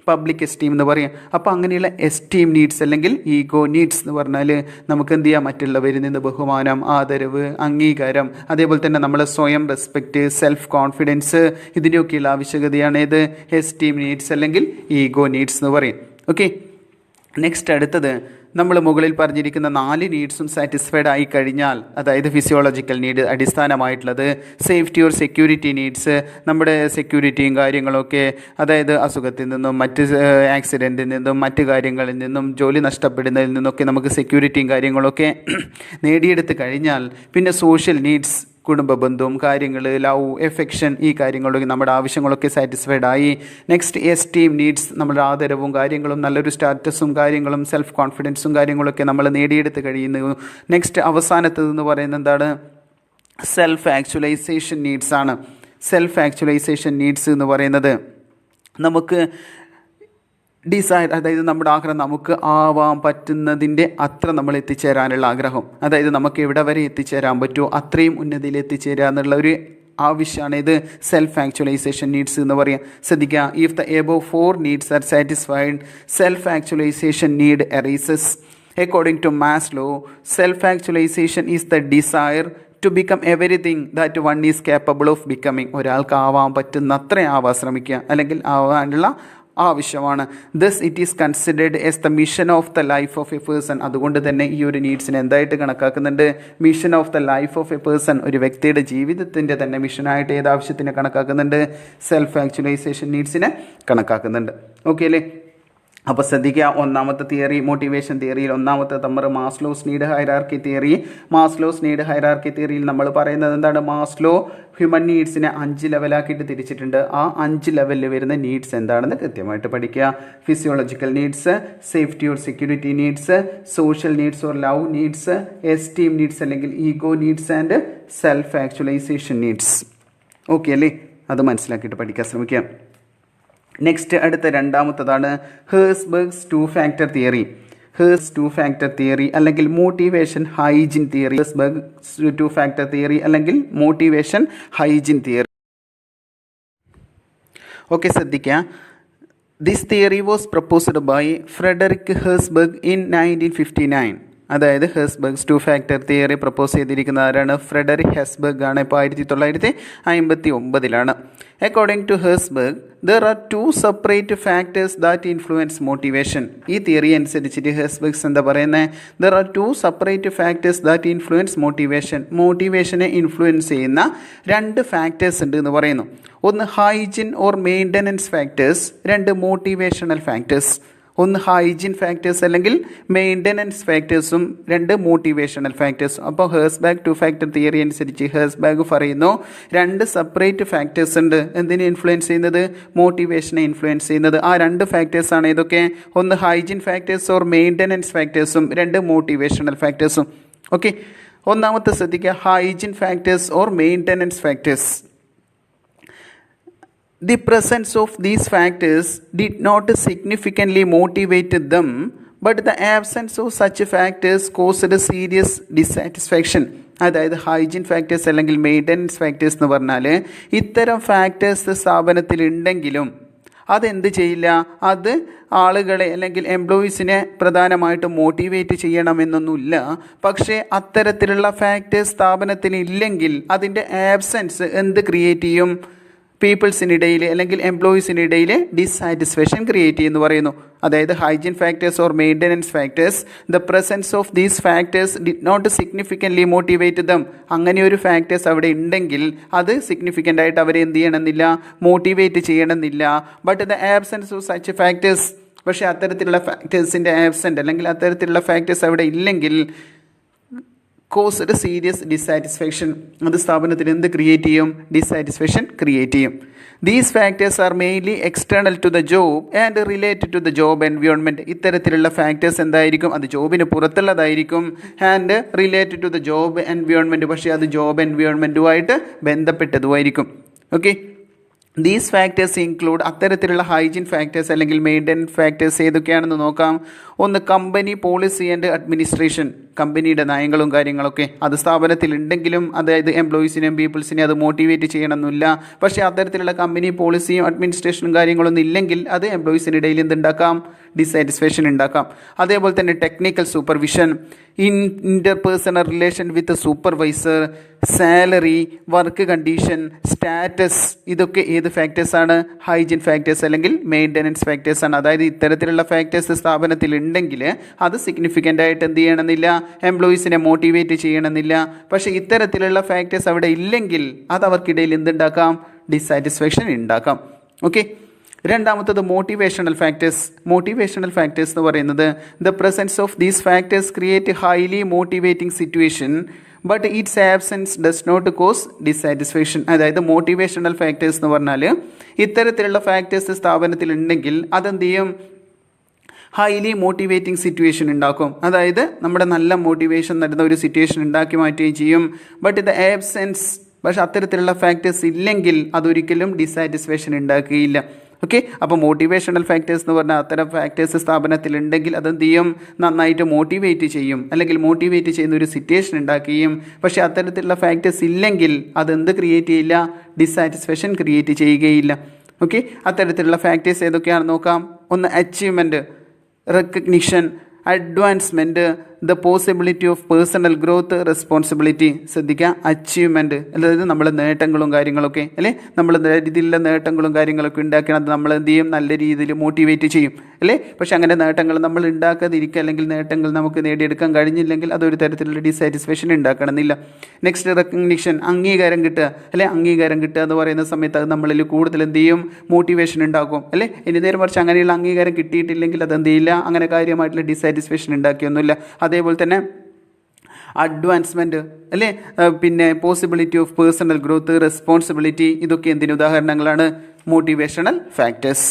പബ്ലിക് എസ്റ്റീം എന്ന് പറയാം. അപ്പോൾ അങ്ങനെയുള്ള എസ്റ്റീം നീഡ്സ് അല്ലെങ്കിൽ ഈഗോ നീഡ്സ് എന്ന് പറഞ്ഞാൽ നമുക്ക് എന്ത് ചെയ്യാം, മറ്റുള്ളവരിൽ നിന്ന് ബഹുമാനം, ആദരവ്, അംഗീകാരം, അതേപോലെ തന്നെ നമ്മളെ സ്വയം റെസ്പെക്റ്റ്, സെൽഫ് കോൺഫിഡൻസ്, ഇതിൻ്റെയൊക്കെയുള്ള ആവശ്യകതയാണ് ഏത്, എസ്റ്റീം നീഡ്സ് അല്ലെങ്കിൽ ഈഗോ നീഡ്സ് എന്ന് പറയും. ഓക്കെ, നെക്സ്റ്റ് അടുത്തത്, നമ്മൾ മുകളിൽ പറഞ്ഞിരിക്കുന്ന 4 നീഡ്സും സാറ്റിസ്ഫൈഡ് ആയി കഴിഞ്ഞാൽ, അതായത് ഫിസിയോളജിക്കൽ നീഡ് അടിസ്ഥാനമായിട്ടുള്ളത്, സേഫ്റ്റി ഓർ സെക്യൂരിറ്റി നീഡ്സ്, നമ്മുടെ സെക്യൂരിറ്റിയും കാര്യങ്ങളൊക്കെ, അതായത് അസുഖത്തിൽ നിന്നും മറ്റ് ആക്സിഡൻറ്റിൽ നിന്നും മറ്റ് കാര്യങ്ങളിൽ നിന്നും ജോലി നഷ്ടപ്പെടുന്നതിൽ നിന്നൊക്കെ നമുക്ക് സെക്യൂരിറ്റിയും കാര്യങ്ങളൊക്കെ നേടിയെടുത്ത് കഴിഞ്ഞാൽ പിന്നെ സോഷ്യൽ നീഡ്സ് കുടുംബ ബന്ധവും കാര്യങ്ങൾ, ലവ്, എഫെക്ഷൻ, ഈ കാര്യങ്ങളൊക്കെ നമ്മുടെ ആവശ്യങ്ങളൊക്കെ സാറ്റിസ്ഫൈഡ് ആയി. നെക്സ്റ്റ് എസ്റ്റീം നീഡ്സ്, നമ്മുടെ ആദരവും കാര്യങ്ങളും നല്ലൊരു സ്റ്റാറ്റസും കാര്യങ്ങളും സെൽഫ് കോൺഫിഡൻസും കാര്യങ്ങളൊക്കെ നമ്മൾ നേടിയെടുത്ത് കഴിയുന്നു. നെക്സ്റ്റ് അവസാനത്തേതെന്ന് പറയുന്നത് എന്താണ്? സെൽഫ് ആക്ച്വലൈസേഷൻ നീഡ്സ് ആണ്. സെൽഫ് ആക്ച്വലൈസേഷൻ നീഡ്സ് എന്ന് പറയുന്നത് നമുക്ക് ഡിസൈർ, അതായത് നമ്മുടെ ആഗ്രഹം നമുക്ക് ആവാൻ പറ്റുന്നതിൻ്റെ അത്ര നമ്മൾ എത്തിച്ചേരാനുള്ള ആഗ്രഹം, അതായത് നമുക്ക് എവിടെ വരെ എത്തിച്ചേരാൻ പറ്റുമോ അത്രയും ഉന്നതിയിൽ എത്തിച്ചേരുക എന്നുള്ള ഒരു ആവശ്യമാണ് ഇത് സെൽഫ് ആക്ച്വലൈസേഷൻ നീഡ്സ് എന്ന് പറയാം. ശ്രദ്ധിക്കുക, if the above 4 needs are satisfied, self actualisation need arises. According to Maslow, self actualization is the desire to become everything that one is capable of becoming. ഒരാൾക്ക് ആവാൻ പറ്റുന്ന അത്ര ആവാൻ ശ്രമിക്കുക, അല്ലെങ്കിൽ ആവാനുള്ള ആവശ്യമാണ്. Thus it is considered as the mission of the life of a person. അതുകൊണ്ട് തന്നെ ഈ ഒരു നീഡ്സിനെ എന്തായിട്ട് കണക്കാക്കുന്നുണ്ട്? Mission of the life of a person. ഒരു വ്യക്തിയുടെ ജീവിതത്തിൻ്റെ തന്നെ മിഷനായിട്ട് ഏത് ആവശ്യത്തിനെ കണക്കാക്കുന്നുണ്ട്? സെൽഫ് ആക്ച്വലൈസേഷൻ നീഡ്സിനെ കണക്കാക്കുന്നുണ്ട്. ഓക്കെ അല്ലേ? അപ്പോൾ ശ്രദ്ധിക്കുക, ഒന്നാമത്തെ തിയറി മോട്ടിവേഷൻ തിയറിയിൽ ഒന്നാമത്തെ നമ്മൾ Maslow's need hierarchy theory. Maslow's need hierarchy തിയറിയിൽ നമ്മൾ പറയുന്നത് എന്താണ്? മാസ്ലോ ഹ്യൂമൻ നീഡ്സിനെ 5 ലെവലാക്കിയിട്ട് തിരിച്ചിട്ടുണ്ട്. ആ 5 ലെവലിൽ വരുന്ന നീഡ്സ് എന്താണെന്ന് കൃത്യമായിട്ട് പഠിക്കുക. Physiological needs, safety or security needs, social needs or love needs, esteem needs അല്ലെങ്കിൽ ego needs and self actualization needs. Okay അല്ലേ? അത് മനസ്സിലാക്കിയിട്ട് പഠിക്കാൻ ശ്രമിക്കാം. നെക്സ്റ്റ് അടുത്ത രണ്ടാമത്തതാണ് Herzberg's 2 factor theory. Herz 2 factor theory അല്ലെങ്കിൽ motivation hygiene theory. Herzberg's 2 factor theory അല്ലെങ്കിൽ മോട്ടിവേഷൻ ഹൈജീൻ തിയറി. ഓക്കെ, ശ്രദ്ധിക്കുക. This theory was proposed by Frederick Herzberg in 1959. അതായത് ഹേഴ്സ്ബർഗ്സ് 2 ഫാക്ടർ തിയറി പ്രപ്പോസ് ചെയ്തിരിക്കുന്ന ആരാണ്? ഫ്രെഡറിക് ഹെസ്ബർഗ് ആണ്. ഇപ്പോൾ 1959 according to Herzberg there are 2 separate factors that influence motivation. ഈ theory അനുസരിച്ചിട്ട് Herzberg's എന്താ പറയുന്നത്? There are 2 separate factors that influence motivation. മോട്ടിവേഷനെ ഇൻഫ്ലുവൻസ് ചെയ്യുന്ന 2 ഫാക്ടേഴ്സ് ഉണ്ട് എന്ന് പറയുന്നു. ഒന്ന് hygiene or maintenance factors, 2 motivational factors. ഒന്ന് ഹൈജീൻ ഫാക്ടേഴ്സ് അല്ലെങ്കിൽ മെയിൻ്റനൻസ് ഫാക്ടേഴ്സും 2 മോട്ടിവേഷണൽ ഫാക്ടേഴ്സും. അപ്പോൾ ഹേഴ്സ്ബർഗ് 2 ഫാക്ടർ തിയറി അനുസരിച്ച് ഹേഴ്സ്ബർഗ് പറയുന്നു 2 സെപ്പറേറ്റ് ഫാക്ടേഴ്സ് ഉണ്ട് എന്തിനെ ഇൻഫ്ലുവൻസ് ചെയ്യുന്നത്? മോട്ടിവേഷനെ ഇൻഫ്ലുവൻസ് ചെയ്യുന്നത്. ആ 2 ഫാക്ടേഴ്സാണ് ഏതൊക്കെ? ഒന്ന് ഹൈജീൻ ഫാക്ടേഴ്സ് ഓർ മെയിൻ്റനൻസ് ഫാക്ടേഴ്സും 2 മോട്ടിവേഷണൽ ഫാക്ടേഴ്സും. ഓക്കെ, ഒന്നാമത്തെ ശ്രദ്ധിക്കുക, hygiene factors or maintenance factors. The presence of these factors did not significantly motivate them, but the absence of such factors caused serious dissatisfaction. അതായത് ഹൈജീൻ ഫാക്ടേഴ്സ് അല്ലെങ്കിൽ maintenance factors എന്ന് പറഞ്ഞാൽ ഇത്തരം factors സ്ഥാപനത്തിൽ ഉണ്ടെങ്കിലും അതെന്ത് ചെയ്യില്ല? അത് ആളുകളെ അല്ലെങ്കിൽ എംപ്ലോയീസിനെ പ്രധാനമായിട്ട് മോട്ടിവേറ്റ് ചെയ്യണമെന്നൊന്നുമില്ല. പക്ഷേ അത്തരത്തിലുള്ള ഫാക്ടേഴ്സ് സ്ഥാപനത്തിൽ ഇല്ലെങ്കിൽ അതിൻ്റെ ആബ്സെൻസ് എന്ത് ക്രിയേറ്റ് ചെയ്യും? പീപ്പിൾസിനിടയിൽ അല്ലെങ്കിൽ എംപ്ലോയീസിനിടയിൽ ഡിസാറ്റിസ്ഫാക്ഷൻ ക്രിയേറ്റ് ചെയ്യുമെന്ന് പറയുന്നു. അതായത് hygiene factors or maintenance factors, the presence of these factors did not significantly motivate them. അങ്ങനെ ഒരു ഫാക്ടേഴ്സ് അവിടെ ഉണ്ടെങ്കിൽ അത് സിഗ്നിഫിക്കൻ്റ് ആയിട്ട് അവരെ എന്ത് ചെയ്യണമെന്നില്ല? മോട്ടിവേറ്റ് ചെയ്യണമെന്നില്ല. But the absence of such factors, പക്ഷേ അത്തരത്തിലുള്ള ഫാക്ടേഴ്സിൻ്റെ ആബ്സെൻ്റ് അല്ലെങ്കിൽ അത്തരത്തിലുള്ള ഫാക്ടേഴ്സ് അവിടെ ഇല്ലെങ്കിൽ കോസ്ഡ് സീരിയസ് ഡിസാറ്റിസ്ഫാക്ഷൻ. അത് സ്ഥാപനത്തിൽ എന്ത് ക്രിയേറ്റ് ചെയ്യും? ഡിസാറ്റിസ്ഫാക്ഷൻ ക്രിയേറ്റ് ചെയ്യും. These factors are mainly external to the job and related to the job environment. ഇത്തരത്തിലുള്ള ഫാക്ടേഴ്സ് എന്തായിരിക്കും? അത് ജോബിന് പുറത്തുള്ളതായിരിക്കും and related to the job environment, പക്ഷേ അത് ജോബ് എൻവയോൺമെൻറ്റുമായിട്ട് ബന്ധപ്പെട്ടതുമായിരിക്കും. ഓക്കെ, ദീസ് ഫാക്ടേഴ്സ് ഇൻക്ലൂഡ്, അത്തരത്തിലുള്ള ഹൈജീൻ ഫാക്ടേഴ്സ് അല്ലെങ്കിൽ മെയിൻ്റനൻസ് ഫാക്ടേഴ്സ് ഏതൊക്കെയാണെന്ന് നോക്കാം. ഒന്ന് കമ്പനി പോളിസി ആൻഡ് അഡ്മിനിസ്ട്രേഷൻ. കമ്പനിയുടെ നയങ്ങളും കാര്യങ്ങളൊക്കെ അത് സ്ഥാപനത്തിൽ ഉണ്ടെങ്കിലും അതായത് എംപ്ലോയീസിനെയും പീപ്പിൾസിനെയും അത് മോട്ടിവേറ്റ് ചെയ്യണമെന്നില്ല. പക്ഷേ അത്തരത്തിലുള്ള കമ്പനി പോളിസിയും അഡ്മിനിസ്ട്രേഷനും കാര്യങ്ങളൊന്നും ഇല്ലെങ്കിൽ അത് എംപ്ലോയീസിനിടയിൽ എന്തുണ്ടാക്കാം? ഡിസാറ്റിസ്ഫാക്ഷൻ ഉണ്ടാക്കാം. അതേപോലെ തന്നെ technical supervision, interpersonal relation with supervisor, salary, work condition, status, ഇതൊക്കെ ഏത് ഫാക്ടേഴ്സാണ്? ഹൈജീൻ ഫാക്ടേഴ്സ് അല്ലെങ്കിൽ മെയിൻ്റനൻസ് ഫാക്ടേഴ്സാണ്. അതായത് ഇത്തരത്തിലുള്ള ഫാക്ടേഴ്സ് സ്ഥാപനത്തിൽ ഉണ്ടെങ്കിൽ അത് സിഗ്നിഫിക്കൻ്റ് ആയിട്ട് എന്ത് ചെയ്യണമെന്നില്ല? എംപ്ലോയീസിനെ മോട്ടിവേറ്റ് ചെയ്യണമെന്നില്ല. പക്ഷേ ഇത്തരത്തിലുള്ള ഫാക്ടേഴ്സ് അവിടെ ഇല്ലെങ്കിൽ അത് അവർക്കിടയിൽ എന്തുണ്ടാക്കാം? ഡിസാറ്റിസ്ഫാക്ഷൻ ഉണ്ടാക്കാം. ഓക്കെ, രണ്ടാമത്തത് മോട്ടിവേഷണൽ ഫാക്ടേഴ്സ്. മോട്ടിവേഷണൽ ഫാക്ടേഴ്സ് എന്ന് പറയുന്നത് the presence of these factors create highly motivating situation but its absence does not cause dissatisfaction. അതായത് മോട്ടിവേഷണൽ ഫാക്ടേഴ്സ് എന്ന് പറഞ്ഞാൽ ഇത്തരത്തിലുള്ള ഫാക്ടേഴ്സ് സ്ഥാപനത്തിൽ ഉണ്ടെങ്കിൽ അതെന്ത് ചെയ്യും, ഹൈലി മോട്ടിവേറ്റിംഗ് സിറ്റുവേഷൻ ഉണ്ടാക്കും. അതായത് നമ്മുടെ നല്ല മോട്ടിവേഷൻ തരുന്ന ഒരു സിറ്റുവേഷൻ ഉണ്ടാക്കി മാറ്റുകയും ചെയ്യും. ബട്ട് ദ ആബ്സെൻസ്, പക്ഷെ അത്തരത്തിലുള്ള ഫാക്ടേഴ്സ് ഇല്ലെങ്കിൽ അതൊരിക്കലും ഡിസാറ്റിസ്ഫാക്ഷൻ ഉണ്ടാക്കുകയില്ല. ഓക്കെ, അപ്പോൾ മോട്ടിവേഷണൽ ഫാക്ടേഴ്സ് എന്ന് പറഞ്ഞാൽ അത്തരം ഫാക്ടേഴ്സ് സ്ഥാപനത്തിൽ ഉണ്ടെങ്കിൽ അതെന്ത് ചെയ്യും, നന്നായിട്ട് മോട്ടിവേറ്റ് ചെയ്യും, അല്ലെങ്കിൽ മോട്ടിവേറ്റ് ചെയ്യുന്ന ഒരു സിറ്റുവേഷൻ ഉണ്ടാക്കുകയും. പക്ഷേ അത്തരത്തിലുള്ള ഫാക്ടേഴ്സ് ഇല്ലെങ്കിൽ അതെന്ത് ക്രിയേറ്റ് ചെയ്യില്ല, ഡിസാറ്റിസ്ഫാക്ഷൻ ക്രിയേറ്റ് ചെയ്യുകയില്ല. ഓക്കെ, അത്തരത്തിലുള്ള ഫാക്ടേഴ്സ് ഏതൊക്കെയാണെന്ന് നോക്കാം. ഒന്ന് achievement, recognition, advancement, the possibility of personal growth, responsibility. ശ്രദ്ധിക്കുക, അച്ചീവ്മെൻറ്റ് അതായത് നമ്മൾ നേട്ടങ്ങളും കാര്യങ്ങളൊക്കെ അല്ലേ, നമ്മൾ രീതിയിലുള്ള നേട്ടങ്ങളും കാര്യങ്ങളൊക്കെ ഉണ്ടാക്കണം. അത് നമ്മൾ എന്ത് ചെയ്യും, നല്ല രീതിയിൽ മോട്ടിവേറ്റ് ചെയ്യും അല്ലേ. പക്ഷെ അങ്ങനെ നേട്ടങ്ങൾ നമ്മൾ ഉണ്ടാക്കാതിരിക്കുക, അല്ലെങ്കിൽ നേട്ടങ്ങൾ നമുക്ക് നേടിയെടുക്കാൻ കഴിഞ്ഞില്ലെങ്കിൽ അതൊരു തരത്തിലുള്ള ഡിസാറ്റിസ്ഫാക്ഷൻ ഉണ്ടാക്കണമെന്നില്ല. നെക്സ്റ്റ് റെക്കഗ്നിഷൻ, അംഗീകാരം കിട്ടുക അല്ലേ. അംഗീകാരം കിട്ടുക എന്ന് പറയുന്ന സമയത്ത് അത് നമ്മളിൽ കൂടുതൽ എന്ത് ചെയ്യും, മോട്ടിവേഷൻ ഉണ്ടാക്കും അല്ലേ. ഇനി നേരെ മറിച്ച് അങ്ങനെയുള്ള അംഗീകാരം കിട്ടിയിട്ടില്ലെങ്കിൽ അതെന്ത് ചെയ്യില്ല, അങ്ങനെ കാര്യമായിട്ടുള്ള ഡിസാറ്റിസ്ഫാക്ഷൻ ഉണ്ടാക്കിയൊന്നുമില്ല. അതേപോലെ തന്നെ അഡ്വാൻസ്മെൻറ്റ് അല്ലേ, പിന്നെ possibility of personal growth, responsibility, ഇതൊക്കെ എന്തിന് ഉദാഹരണങ്ങളാണ്, മോട്ടിവേഷണൽ ഫാക്ടേഴ്സ്.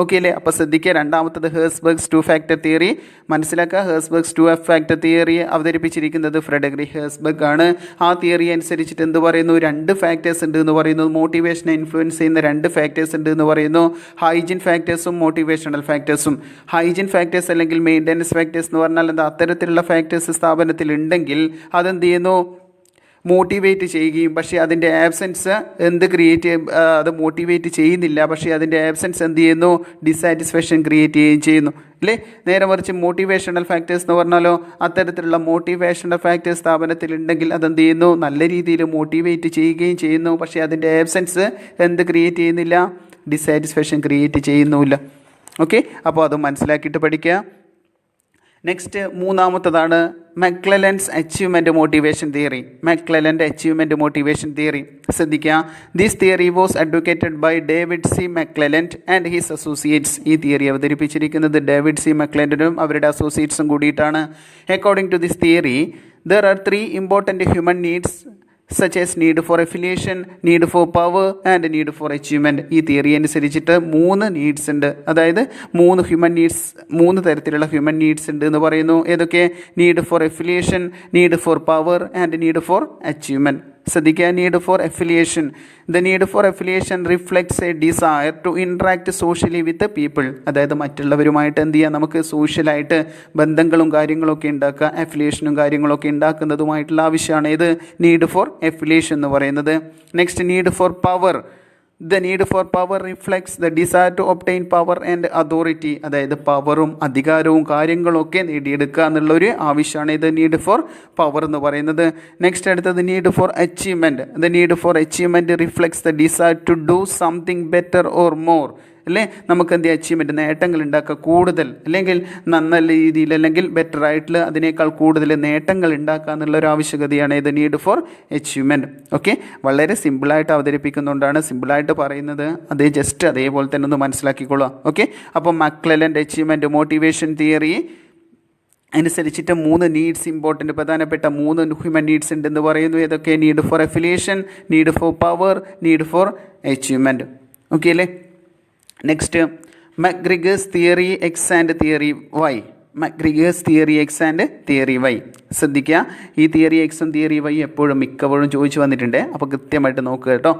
ഓക്കെ അല്ലേ. അപ്പോൾ ശ്രദ്ധിക്കുക, രണ്ടാമത്തത് ഹേഴ്സ്ബർഗ്സ് 2 ഫാക്ടർ തിയറി മനസ്സിലാക്കുക. ഹേഴ്സ്ബർഗ്സ് 2 ഫാക്ടർ തിയറി അവതരിപ്പിച്ചിരിക്കുന്നത് ഫ്രെഡറിക് ഹേഴ്സ്ബർഗ് ആണ്. ആ തിയറി അനുസരിച്ചിട്ട് എന്ത് പറയുന്നു, 2 ഫാക്ടേഴ്സ് ഉണ്ട് എന്ന് പറയുന്നു. മോട്ടിവേഷനെ ഇൻഫ്ലുവൻസ് ചെയ്യുന്ന 2 ഫാക്ടേഴ്സ് ഉണ്ട് എന്ന് പറയുന്നു. ഹൈജീൻ ഫാക്ടേഴ്സും മോട്ടിവേഷണൽ ഫാക്ടേഴ്സും. ഹൈജീൻ ഫാക്ടേഴ്സ് അല്ലെങ്കിൽ മെയിൻ്റനൻസ് ഫാക്ടേഴ്സ് എന്ന് പറഞ്ഞാൽ എന്താ, അത്തരത്തിലുള്ള ഫാക്ടേഴ്സ് സ്ഥാപനത്തിൽ ഉണ്ടെങ്കിൽ അതെന്ത് ചെയ്യുന്നു, മോട്ടിവേറ്റ് ചെയ്യുകയും, പക്ഷേ അതിൻ്റെ ആബ്സെൻസ് എന്ത് ക്രിയേറ്റ്, അത് മോട്ടിവേറ്റ് ചെയ്യുന്നില്ല, പക്ഷേ അതിൻ്റെ ആബ്സെൻസ് എന്ത് ചെയ്യുന്നു, ഡിസാറ്റിസ്ഫാക്ഷൻ ക്രിയേറ്റ് ചെയ്യുകയും ചെയ്യുന്നു അല്ലേ. നേരെ മറിച്ച് മോട്ടിവേഷണൽ ഫാക്ടേഴ്സ് എന്ന് പറഞ്ഞാലോ, അത്തരത്തിലുള്ള മോട്ടിവേഷണൽ ഫാക്ടേഴ്സ് സ്ഥാപനത്തിൽ ഉണ്ടെങ്കിൽ അതെന്ത് ചെയ്യുന്നു, നല്ല രീതിയിൽ മോട്ടിവേറ്റ് ചെയ്യുകയും ചെയ്യുന്നു, പക്ഷേ അതിൻ്റെ ആബ്സെൻസ് എന്ത് ക്രിയേറ്റ് ചെയ്യുന്നില്ല, ഡിസാറ്റിസ്ഫാക്ഷൻ ക്രിയേറ്റ് ചെയ്യുന്നുമില്ല. ഓക്കെ, അപ്പോൾ അത് മനസ്സിലാക്കിയിട്ട് പഠിക്കുക. നെക്സ്റ്റ് മൂന്നാമത്തതാണ് മക്ലെലൻസ് അച്ചീവ്മെൻറ്റ് മോട്ടിവേഷൻ തിയറി. മക്ലെലൻ്റെ അച്ചീവ്മെൻറ്റ് മോട്ടിവേഷൻ തിയറി ശ്രദ്ധിക്കുക. This theory was advocated by David C McClelland and his associates. ഈ തിയറി അവതരിപ്പിച്ചിരിക്കുന്നത് ഡേവിഡ് സി മക്ലെലൻഡും അവരുടെ അസോസിയേറ്റ്സും കൂടിയിട്ടാണ്. According to this theory there are 3 important human needs such as need for affiliation, need for power and need for achievement. ഈ theory അനുസരിച്ചിട്ട് 3 needs ഉണ്ട്. അതായത് 3 ഹ്യൂമൻ നീഡ്സ്, 3 തരത്തിലുള്ള ഹ്യൂമൻ നീഡ്സ് ഉണ്ട് എന്ന് പറയുന്നു. ഏതൊക്കെ, need for affiliation, need for power and need for achievement. ശ്രദ്ധിക്കുക, need for affiliation. The need for affiliation reflects a desire to interact socially with people. അതായത് മറ്റുള്ളവരുമായിട്ട് എന്ത് ചെയ്യാം, നമുക്ക് സോഷ്യലായിട്ട് ബന്ധങ്ങളും കാര്യങ്ങളൊക്കെ ഉണ്ടാക്കുക, അഫിലിയേഷനും കാര്യങ്ങളൊക്കെ ഉണ്ടാക്കുന്നതുമായിട്ടുള്ള ആവശ്യമാണ് ഇത് നീഡ് ഫോർ അഫിലിയേഷൻ എന്ന് പറയുന്നത്. Next, need for power. The need for power reflects the desire to obtain power and authority. അതായത് പവറും അധികാരവും കാര്യങ്ങളൊക്കെ നേടിയെടുക്കുക എന്നുള്ളൊരു ആവശ്യമാണ് ഇത് നീഡ് ഫോർ പവർ എന്ന് പറയുന്നത്. നെക്സ്റ്റ് അടുത്തത് need for achievement. The need for achievement reflects the desire to do something better or more. അല്ലേ, നമുക്ക് എന്ത് അച്ചീവ്മെൻറ്റ്, നേട്ടങ്ങൾ ഉണ്ടാക്കുക, കൂടുതൽ അല്ലെങ്കിൽ നല്ല രീതിയിൽ അല്ലെങ്കിൽ ബെറ്റർ ആയിട്ടുള്ള അതിനേക്കാൾ കൂടുതൽ നേട്ടങ്ങൾ ഉണ്ടാക്കുക എന്നുള്ളൊരു ആവശ്യകതയാണ് ഇത് നീഡ് ഫോർ അച്ചീവ്മെൻറ്റ്. ഓക്കെ, വളരെ സിമ്പിളായിട്ട് അവതരിപ്പിക്കുന്നുകൊണ്ടാണ് സിമ്പിളായിട്ട് പറയുന്നത്. അത് ജസ്റ്റ് അതേപോലെ തന്നെ ഒന്ന് മനസ്സിലാക്കിക്കൊള്ളുക. ഓക്കെ, അപ്പോൾ മക്ലെലൻ്റെ അച്ചീവ്മെൻറ്റ് മോട്ടിവേഷൻ തിയറി അനുസരിച്ചിട്ട് 3 നീഡ്സ്, ഇമ്പോർട്ടൻ്റ് പ്രധാനപ്പെട്ട 3 ഹ്യൂമൻ നീഡ്സ് ഉണ്ടെന്ന് പറയുന്നു. ഏതൊക്കെ, need for affiliation, need for power, need for achievement. Okay അല്ലേ. Next, McGregor's theory X and theory Y. McGregor's theory X and theory Y ശ്രദ്ധിക്കുക. ഈ theory എക്സും theory Y എപ്പോഴും മിക്കപ്പോഴും ചോദിച്ചു വന്നിട്ടുണ്ട്. അപ്പോൾ കൃത്യമായിട്ട് നോക്കുക കേട്ടോ.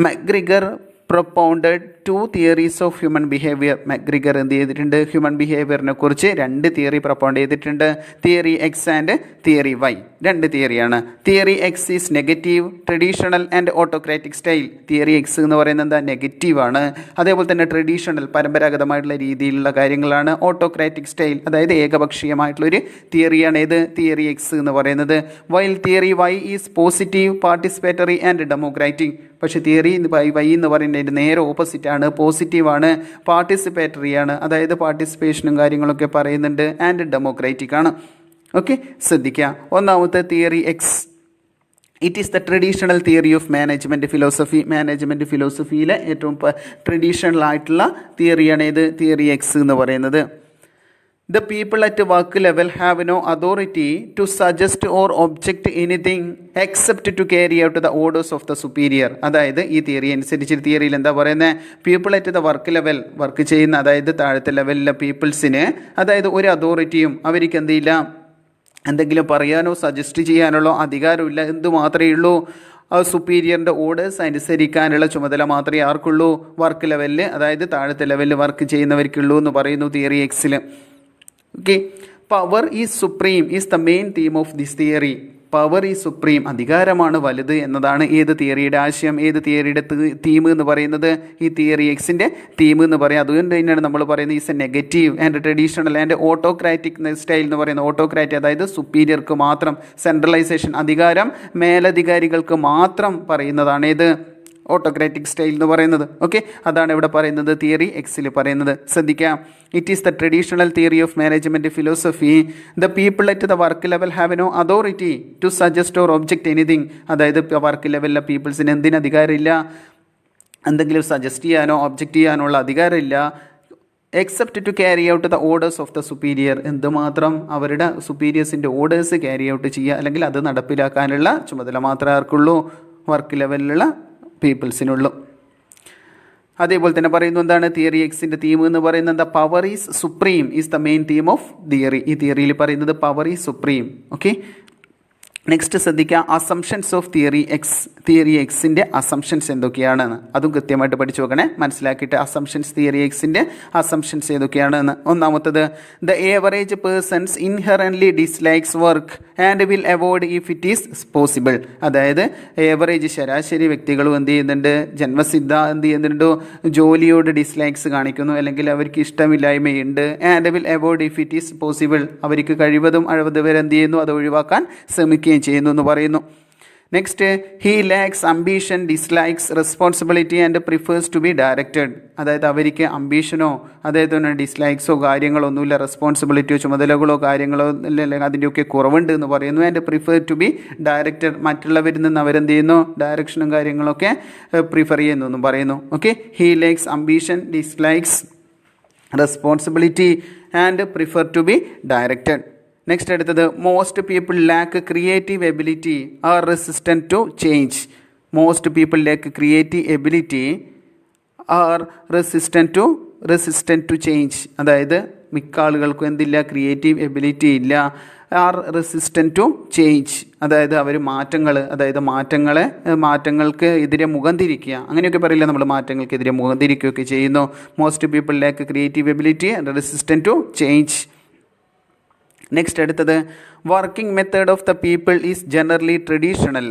McGregor propounded 2 theories of human behavior. McGregor എന്ത് ചെയ്തിട്ടുണ്ട്, ഹ്യൂമൻ ബിഹേവിയറിനെ കുറിച്ച് 2 തിയറി പ്രപ്പോണ്ട് ചെയ്തിട്ടുണ്ട്. Theory X and theory Y 2 തിയറിയാണ്. Theory X is negative, traditional and autocratic style. Theory X എന്ന് പറയുന്നത് എന്താ, നെഗറ്റീവാണ്. അതേപോലെ തന്നെ ട്രഡീഷണൽ, പരമ്പരാഗതമായിട്ടുള്ള രീതിയിലുള്ള കാര്യങ്ങളാണ്. ഓട്ടോക്രാറ്റിക് സ്റ്റൈൽ, അതായത് ഏകപക്ഷീയമായിട്ടുള്ളൊരു തിയറിയാണ് ഇത് തിയറി എക്സ് എന്ന് പറയുന്നത്. While theory Y is positive, participatory and democratic. പക്ഷേ തിയറി വൈ എന്ന് പറയുന്നതിൻ്റെ നേരെ ഓപ്പോസിറ്റാണ്, പോസിറ്റീവാണ്, പാർട്ടിസിപ്പേറ്ററി ആണ്, അതായത് പാർട്ടിസിപ്പേഷനും കാര്യങ്ങളൊക്കെ പറയുന്നുണ്ട്, ആൻഡ് ഡെമോക്രാറ്റിക് ആണ്. ഓക്കെ, ശ്രദ്ധിക്കുക. ഒന്നാമത്തെ theory X, it is the traditional theory of management philosophy. Management ഫിലോസഫിയിലെ ഏറ്റവും ട്രഡീഷണൽ ആയിട്ടുള്ള തിയറിയാണ് ഇത് തിയറി എക്സ് എന്ന് പറയുന്നത്. The people at work level have no authority to suggest or object anything except to carry out the orders of the superior. അതായത് ഈ theory അനുസരിച്ച് തിയറിയിൽ എന്താ പറയുന്നത്, people at the work level, work ചെയ്യുന്ന അതായത് താഴത്തെ ലെവലിലെ പീപ്പിൾസിന് അതായത് ഒരു അതോറിറ്റിയും അവർക്ക് എന്തില്ല, എന്തെങ്കിലും പറയാനോ സജസ്റ്റ് ചെയ്യാനുള്ള അധികാരമില്ല. എന്തു മാത്രമേ ഉള്ളൂ, സുപ്പീരിയറിൻ്റെ ഓർഡേഴ്സ് അനുസരിക്കാനുള്ള ചുമതല മാത്രമേ ആർക്കുള്ളൂ, വർക്ക് ലെവലിൽ അതായത് താഴത്തെ ലെവലിൽ വർക്ക് ചെയ്യുന്നവർക്കുള്ളൂ എന്ന് പറയുന്നു തിയറി എക്സിൽ. Okay, power is supreme is the main theme of this theory. Power is supreme, അധികാരമാണ് വലുത് എന്നതാണ് ഏത് തിയറിയുടെ ആശയം, ഏത് തിയറിയുടെ തീം എന്ന് പറയുന്നത്, ഈ തിയറി എക്സിൻ്റെ തീം എന്ന് പറയും. അതുകൊണ്ട് തന്നെയാണ് നമ്മൾ പറയുന്നത് is A negative and traditional and autocratic style എന്ന് പറയുന്നത്. ഓട്ടോക്രാറ്റ് അതായത് സുപ്പീരിയർക്ക് മാത്രം, സെൻട്രലൈസേഷൻ അധികാരം മേലധികാരികൾക്ക് മാത്രം പറയുന്നതാണ് ഇത് ഓട്ടോക്രാറ്റിക് സ്റ്റൈൽ എന്ന് പറയുന്നത്. ഓക്കെ, അതാണ് ഇവിടെ പറയുന്നത് തിയറി എക്സിൽ പറയുന്നത്. ശ്രദ്ധിക്കാം, it is the traditional theory of management philosophy. The people at the work level have no authority to suggest or object anything. അതായത് വർക്ക് ലെവലിലെ പീപ്പിൾസിന് എന്തിന് അധികാരമില്ല, എന്തെങ്കിലും സജസ്റ്റ് ചെയ്യാനോ ഒബ്ജക്റ്റ് ചെയ്യാനുള്ള അധികാരമില്ല, except to carry out the orders of the superior. എന്തുമാത്രം അവരുടെ സുപ്പീരിയേഴ്സിൻ്റെ ഓർഡേഴ്സ് ക്യാരി ഔട്ട് ചെയ്യുക, അല്ലെങ്കിൽ അത് നടപ്പിലാക്കാനുള്ള ചുമതല മാത്രമേ ആർക്കുള്ളൂ, വർക്ക് ലെവലിലുള്ള പീപ്പിൾസിനുള്ളൂ. അതേപോലെ തന്നെ പറയുന്നു എന്താണ് തിയറി എക്സിൻ്റെ തീം എന്ന് പറയുന്നത്, എന്താ, power is supreme is the main theme of theory. ഈ തിയറിയിൽ പറയുന്നത് power is supreme. Okay, next ശ്രദ്ധിക്കുക, assumptions of theory X. Theory എക്സിൻ്റെ അസംഷൻസ് എന്തൊക്കെയാണെന്ന് അതും കൃത്യമായിട്ട് പഠിച്ചു നോക്കണേ, മനസ്സിലാക്കിയിട്ട് അസംഷൻസ്, തിയറി എക്സിൻ്റെ അസംഷൻസ് ഏതൊക്കെയാണെന്ന്. ഒന്നാമത്തത്, the average person's inherently dislikes work and will avoid if it is possible. അതായത് ഏവറേജ് ശരാശരി വ്യക്തികളും എന്ത് ചെയ്യുന്നുണ്ട്, ജന്മസിദ്ധ എന്ത് ചെയ്യുന്നുണ്ടോ, ജോലിയോട് ഡിസ്ലൈക്സ് കാണിക്കുന്നു, അല്ലെങ്കിൽ അവർക്ക് ഇഷ്ടമില്ലായ്മയുണ്ട്. And will avoid if it is possible, അവർക്ക് കഴിവതും വരെ എന്ത് ചെയ്യുന്നു, അത് ഒഴിവാക്കാൻ ശ്രമിക്കുകയും ചെയ്യുന്നു എന്ന് പറയുന്നു. Next, he lacks ambition, dislikes responsibility and prefers to be directed. അതായത് അവർക്ക് അംബീഷനോ അതായത് ഡിസ്ലൈക്സോ കാര്യങ്ങളൊന്നുമില്ല, റെസ്പോൺസിബിലിറ്റിയോ ചുമതലകളോ കാര്യങ്ങളോ അതിൻ്റെയൊക്കെ കുറവുണ്ട് എന്ന് പറയുന്നു. And prefer to be directed, മറ്റുള്ളവരിൽ നിന്ന് അവരെന്ത് ചെയ്യുന്നു, ഡയറക്ഷനും കാര്യങ്ങളൊക്കെ പ്രിഫർ ചെയ്യുന്നു എന്നും പറയുന്നു. Okay, he lacks ambition, dislikes responsibility and prefer to be directed. Next അടുത്തത്, most people lack creative ability are resistant to change. Most people lack creative ability are resistant to change. അതായത് മിക്ക ആളുകൾക്കും എന്തില്ല, creative ability ഇല്ല. Are resistant to change, അതായത് അവർ മാറ്റങ്ങൾ, അതായത് മാറ്റങ്ങൾക്ക് എതിരെ മുഖം തിരിക്കുക, അങ്ങനെയൊക്കെ പറയില്ല നമ്മൾ, മാറ്റങ്ങൾക്കെതിരെ മുഖം തിരിക്കുകയൊക്കെ ചെയ്യുന്നു. Most people lack creative ability and resistant to change. Next അടുത്തത്, working method of the people is generally traditional,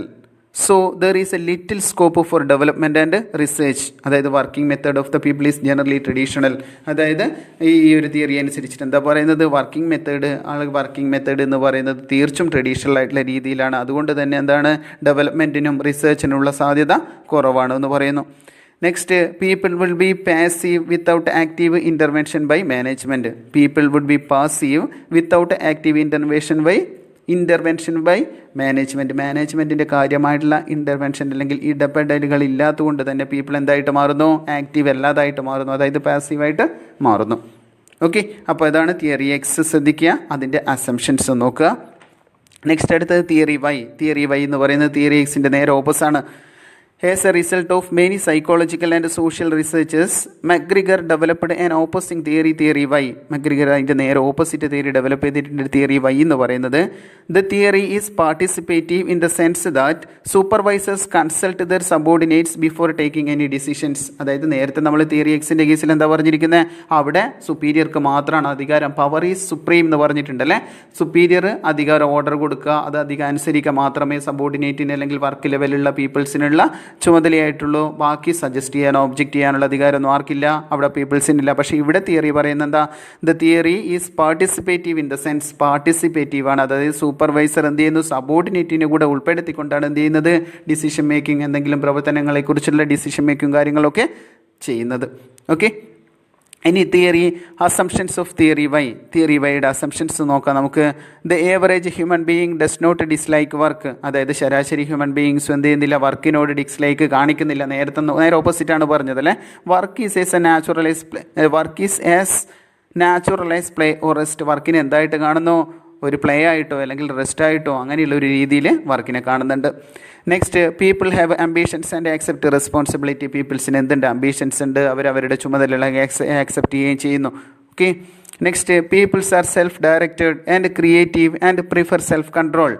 so there is a little scope for development and research. അതായത് working method of the people is generally traditional. അതായത് ഈ ഒരു theory അനുസരിച്ചിട്ട് എന്താ പറയുന്നത്, working method എന്ന് പറയുന്നത് തീർച്ചും ട്രഡീഷണൽ ആയിട്ടുള്ള രീതിയിലാണ്. അതുകൊണ്ട് തന്നെ എന്താണ്, ഡെവലപ്മെൻറ്റിനും റിസർച്ചിനുള്ള സാധ്യത കുറവാണ് എന്ന് പറയുന്നു. Next, people will be passive without active intervention by management. People would be passive without active intervention by management. മാനേജ്മെൻറ്റിൻ്റെ കാര്യമായിട്ടുള്ള ഇൻ്റർവെൻഷൻ അല്ലെങ്കിൽ ഇടപെടലുകൾ ഇല്ലാത്തതുകൊണ്ട് തന്നെ പീപ്പിൾ എന്തായിട്ട് മാറുന്നു, ആക്റ്റീവ് അല്ലാതായിട്ട് മാറുന്നു, അതായത് പാസീവായിട്ട് മാറുന്നു. ഓക്കെ, അപ്പോൾ ഇതാണ് തിയറി എക്സ്. ശ്രദ്ധിക്കുക, അതിൻ്റെ അസംഷൻസ് നോക്കുക. നെക്സ്റ്റ് അടുത്തത് തിയറി വൈ. തിയറി വൈ എന്ന് പറയുന്നത് തിയറി എക്സിൻ്റെ നേരെ ഓപ്പോസാണ്. As a result of many psychological and social researches, McGregor developed an opposing theory, theory Y. McGregor അതിൻ്റെ നേരെ ഓപ്പോസിറ്റ് തിയറി ഡെവലപ്പ് ചെയ്തിട്ടുണ്ട്, തിയറി Y എന്ന് പറയുന്നത്. The theory is participative in the sense that supervisors consult their subordinates before taking any decisions. അതായത് നേരത്തെ നമ്മൾ theory എക്സിൻ്റെ കേസിൽ എന്താ പറഞ്ഞിരിക്കുന്നത്, അവിടെ സുപ്പീരിയർക്ക് മാത്രമാണ് അധികാരം, പവർ ഈസ് സുപ്രീം എന്ന് പറഞ്ഞിട്ടുണ്ടല്ലേ. സുപ്പീരിയർ അധികാരം ഓർഡർ കൊടുക്കുക, അത് അധികം അനുസരിക്കുക മാത്രമേ സബോർഡിനേറ്റിന് അല്ലെങ്കിൽ വർക്ക് ലെവലുള്ള പീപ്പിൾസിനുള്ള ചുമതലയായിട്ടുള്ളൂ. ബാക്കി സജസ്റ്റ് ചെയ്യാനോ ഒബ്ജക്റ്റ് ചെയ്യാനുള്ള അധികാരമൊന്നും ആർക്കില്ല, അവിടെ പീപ്പിൾസിനില്ല. പക്ഷേ ഇവിടെ തിയറി പറയുന്നത് എന്താ, the theory is participative in the sense, participative ആണ്. അതായത് സൂപ്പർവൈസർ എന്ത് ചെയ്യുന്നു, സബോർഡിനേറ്റിനെ കൂടെ ഉൾപ്പെടുത്തിക്കൊണ്ടാണ് എന്ത് ചെയ്യുന്നത്, ഡിസിഷൻ മേക്കിംഗ്, എന്തെങ്കിലും പ്രവർത്തനങ്ങളെക്കുറിച്ചുള്ള ഡിസിഷൻ മേക്കിംഗ് കാര്യങ്ങളൊക്കെ ചെയ്യുന്നത്. ഓക്കെ, ഇനി theory assumptions of theory Y. Theory വൈയുടെ അസംഷൻസ് നോക്കാം നമുക്ക്. The average human being does not dislike work. അതായത് ശരാശരി ഹ്യൂമൻ ബീയിങ്സ് എന്ത് ചെയ്യുന്നില്ല, വർക്കിനോട് ഡിസ്ലൈക്ക് നേരെ ഓപ്പോസിറ്റാണ് പറഞ്ഞത് അല്ലേ. Work is as natural as play or rest. വർക്കിനെ എന്തായിട്ട് കാണുന്നു? ഒരു പ്ലേ ആയിട്ടോ അല്ലെങ്കിൽ റെസ്റ്റ് ആയിട്ടോ അങ്ങനെയുള്ള ഒരു രീതിയിൽ വർക്കിനെ കാണുന്നുണ്ട്. Next, people have ambitions and accept responsibility. പീപ്പിൾസിന് എന്തുണ്ട്? ആംബിഷൻസ് ഉണ്ട്, അവരവരുടെ ചുമതലകൾ ആക്സെപ്റ്റ് ചെയ്യുകയും ചെയ്യുന്നു. Okay. Next, peoples are self directed and creative and prefer self control.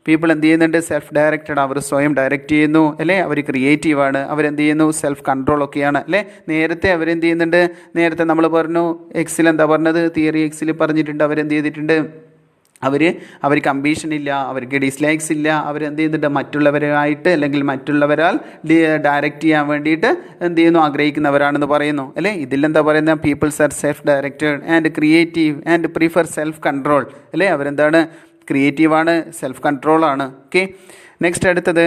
People എന്ത് ചെയ്യുന്നുണ്ട്? സെൽഫ് ഡയറക്റ്റഡ്, അവർ സ്വയം ഡയറക്റ്റ് ചെയ്യുന്നു അല്ലേ. അവർ ക്രിയേറ്റീവാണ്, അവരെന്ത് ചെയ്യുന്നു? സെൽഫ് കൺട്രോൾ ഒക്കെയാണ് അല്ലേ. നേരത്തെ അവരെന്ത് ചെയ്യുന്നുണ്ട്? നേരത്തെ നമ്മൾ പറഞ്ഞു എക്സിൽ എന്താ പറഞ്ഞത്? തിയറി എക്സിൽ പറഞ്ഞിട്ടുണ്ട്. അവരെന്ത് ചെയ്തിട്ടുണ്ട്? അവർക്ക് അംബീഷൻ ഇല്ല, അവർക്ക് ഡിസ്ലൈക്സ് ഇല്ല, അവരെന്ത് ചെയ്യുന്നുണ്ട്? മറ്റുള്ളവരായിട്ട് അല്ലെങ്കിൽ മറ്റുള്ളവരാൽ ഡയറക്റ്റ് ചെയ്യാൻ വേണ്ടിയിട്ട് എന്ത് ചെയ്യുന്നു? ആഗ്രഹിക്കുന്നവരാണെന്ന് പറയുന്നു അല്ലേ. ഇതിലെന്താ പറയുന്നത്? People's are self directed and creative and prefer self control അല്ലേ. അവരെന്താണ്? ക്രിയേറ്റീവാണ്, സെൽഫ് കൺട്രോളാണ്. ഓക്കെ. നെക്സ്റ്റ് അടുത്തത്,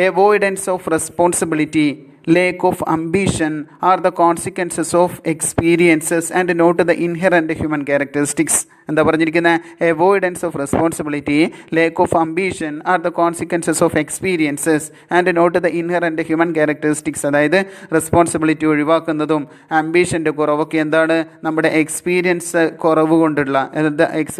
avoidance of responsibility, lack of ambition are the consequences of experiences and not the inherent human characteristics. എന്താ പറഞ്ഞിരിക്കുന്നത്? Avoidance of responsibility, lack of ambition are the consequences of experiences and not the inherent human characteristics. അതായത് responsibility ഒഴിവാക്കുന്നതും ആംബിഷൻ്റെ കുറവൊക്കെ എന്താണ്? നമ്മുടെ experience കുറവ് കൊണ്ടുള്ള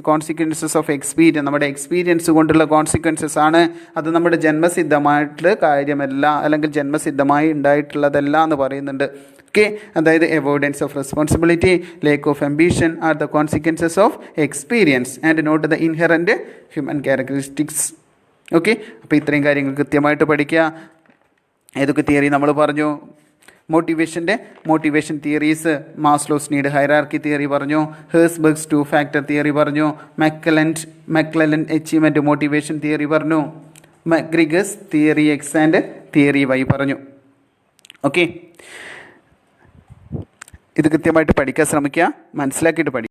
കോൺസിക്വൻസസ് ഓഫ് എക്സ്പീരിയൻസ്, നമ്മുടെ എക്സ്പീരിയൻസ് കൊണ്ടുള്ള കോൺസിക്വൻസസ് ആണ്. അത് നമ്മുടെ ജന്മസിദ്ധമായിട്ടുള്ള കാര്യമല്ല, അല്ലെങ്കിൽ ജന്മസിദ്ധമായി ഉണ്ടായിട്ടുള്ളതല്ല എന്ന് പറയുന്നുണ്ട്. ഓക്കെ. അതായത് avoidance of responsibility, lack of ambition are the consequences of experience and not the inherent human characteristics. Okay. അപ്പോൾ ഇത്രയും കാര്യങ്ങൾ കൃത്യമായിട്ട് പഠിക്കുക. ഏതൊക്കെ തിയറി നമ്മൾ പറഞ്ഞു? Motivation theories, Maslow's need hierarchy theory പറഞ്ഞു, ഹേഴ്സ്ബർഗ്സ് 2 ഫാക്ടർ തിയറി പറഞ്ഞു, മക്ലെലൻ അച്ചീവ്മെൻറ്റ് മോട്ടിവേഷൻ തിയറി പറഞ്ഞു, McGregor's theory X and theory Y പറഞ്ഞു. ഓക്കെ. ഇത് കൃത്യമായിട്ട് പഠിക്കാൻ ശ്രമിക്കുക, മനസ്സിലാക്കിയിട്ട് പഠിക്കുക.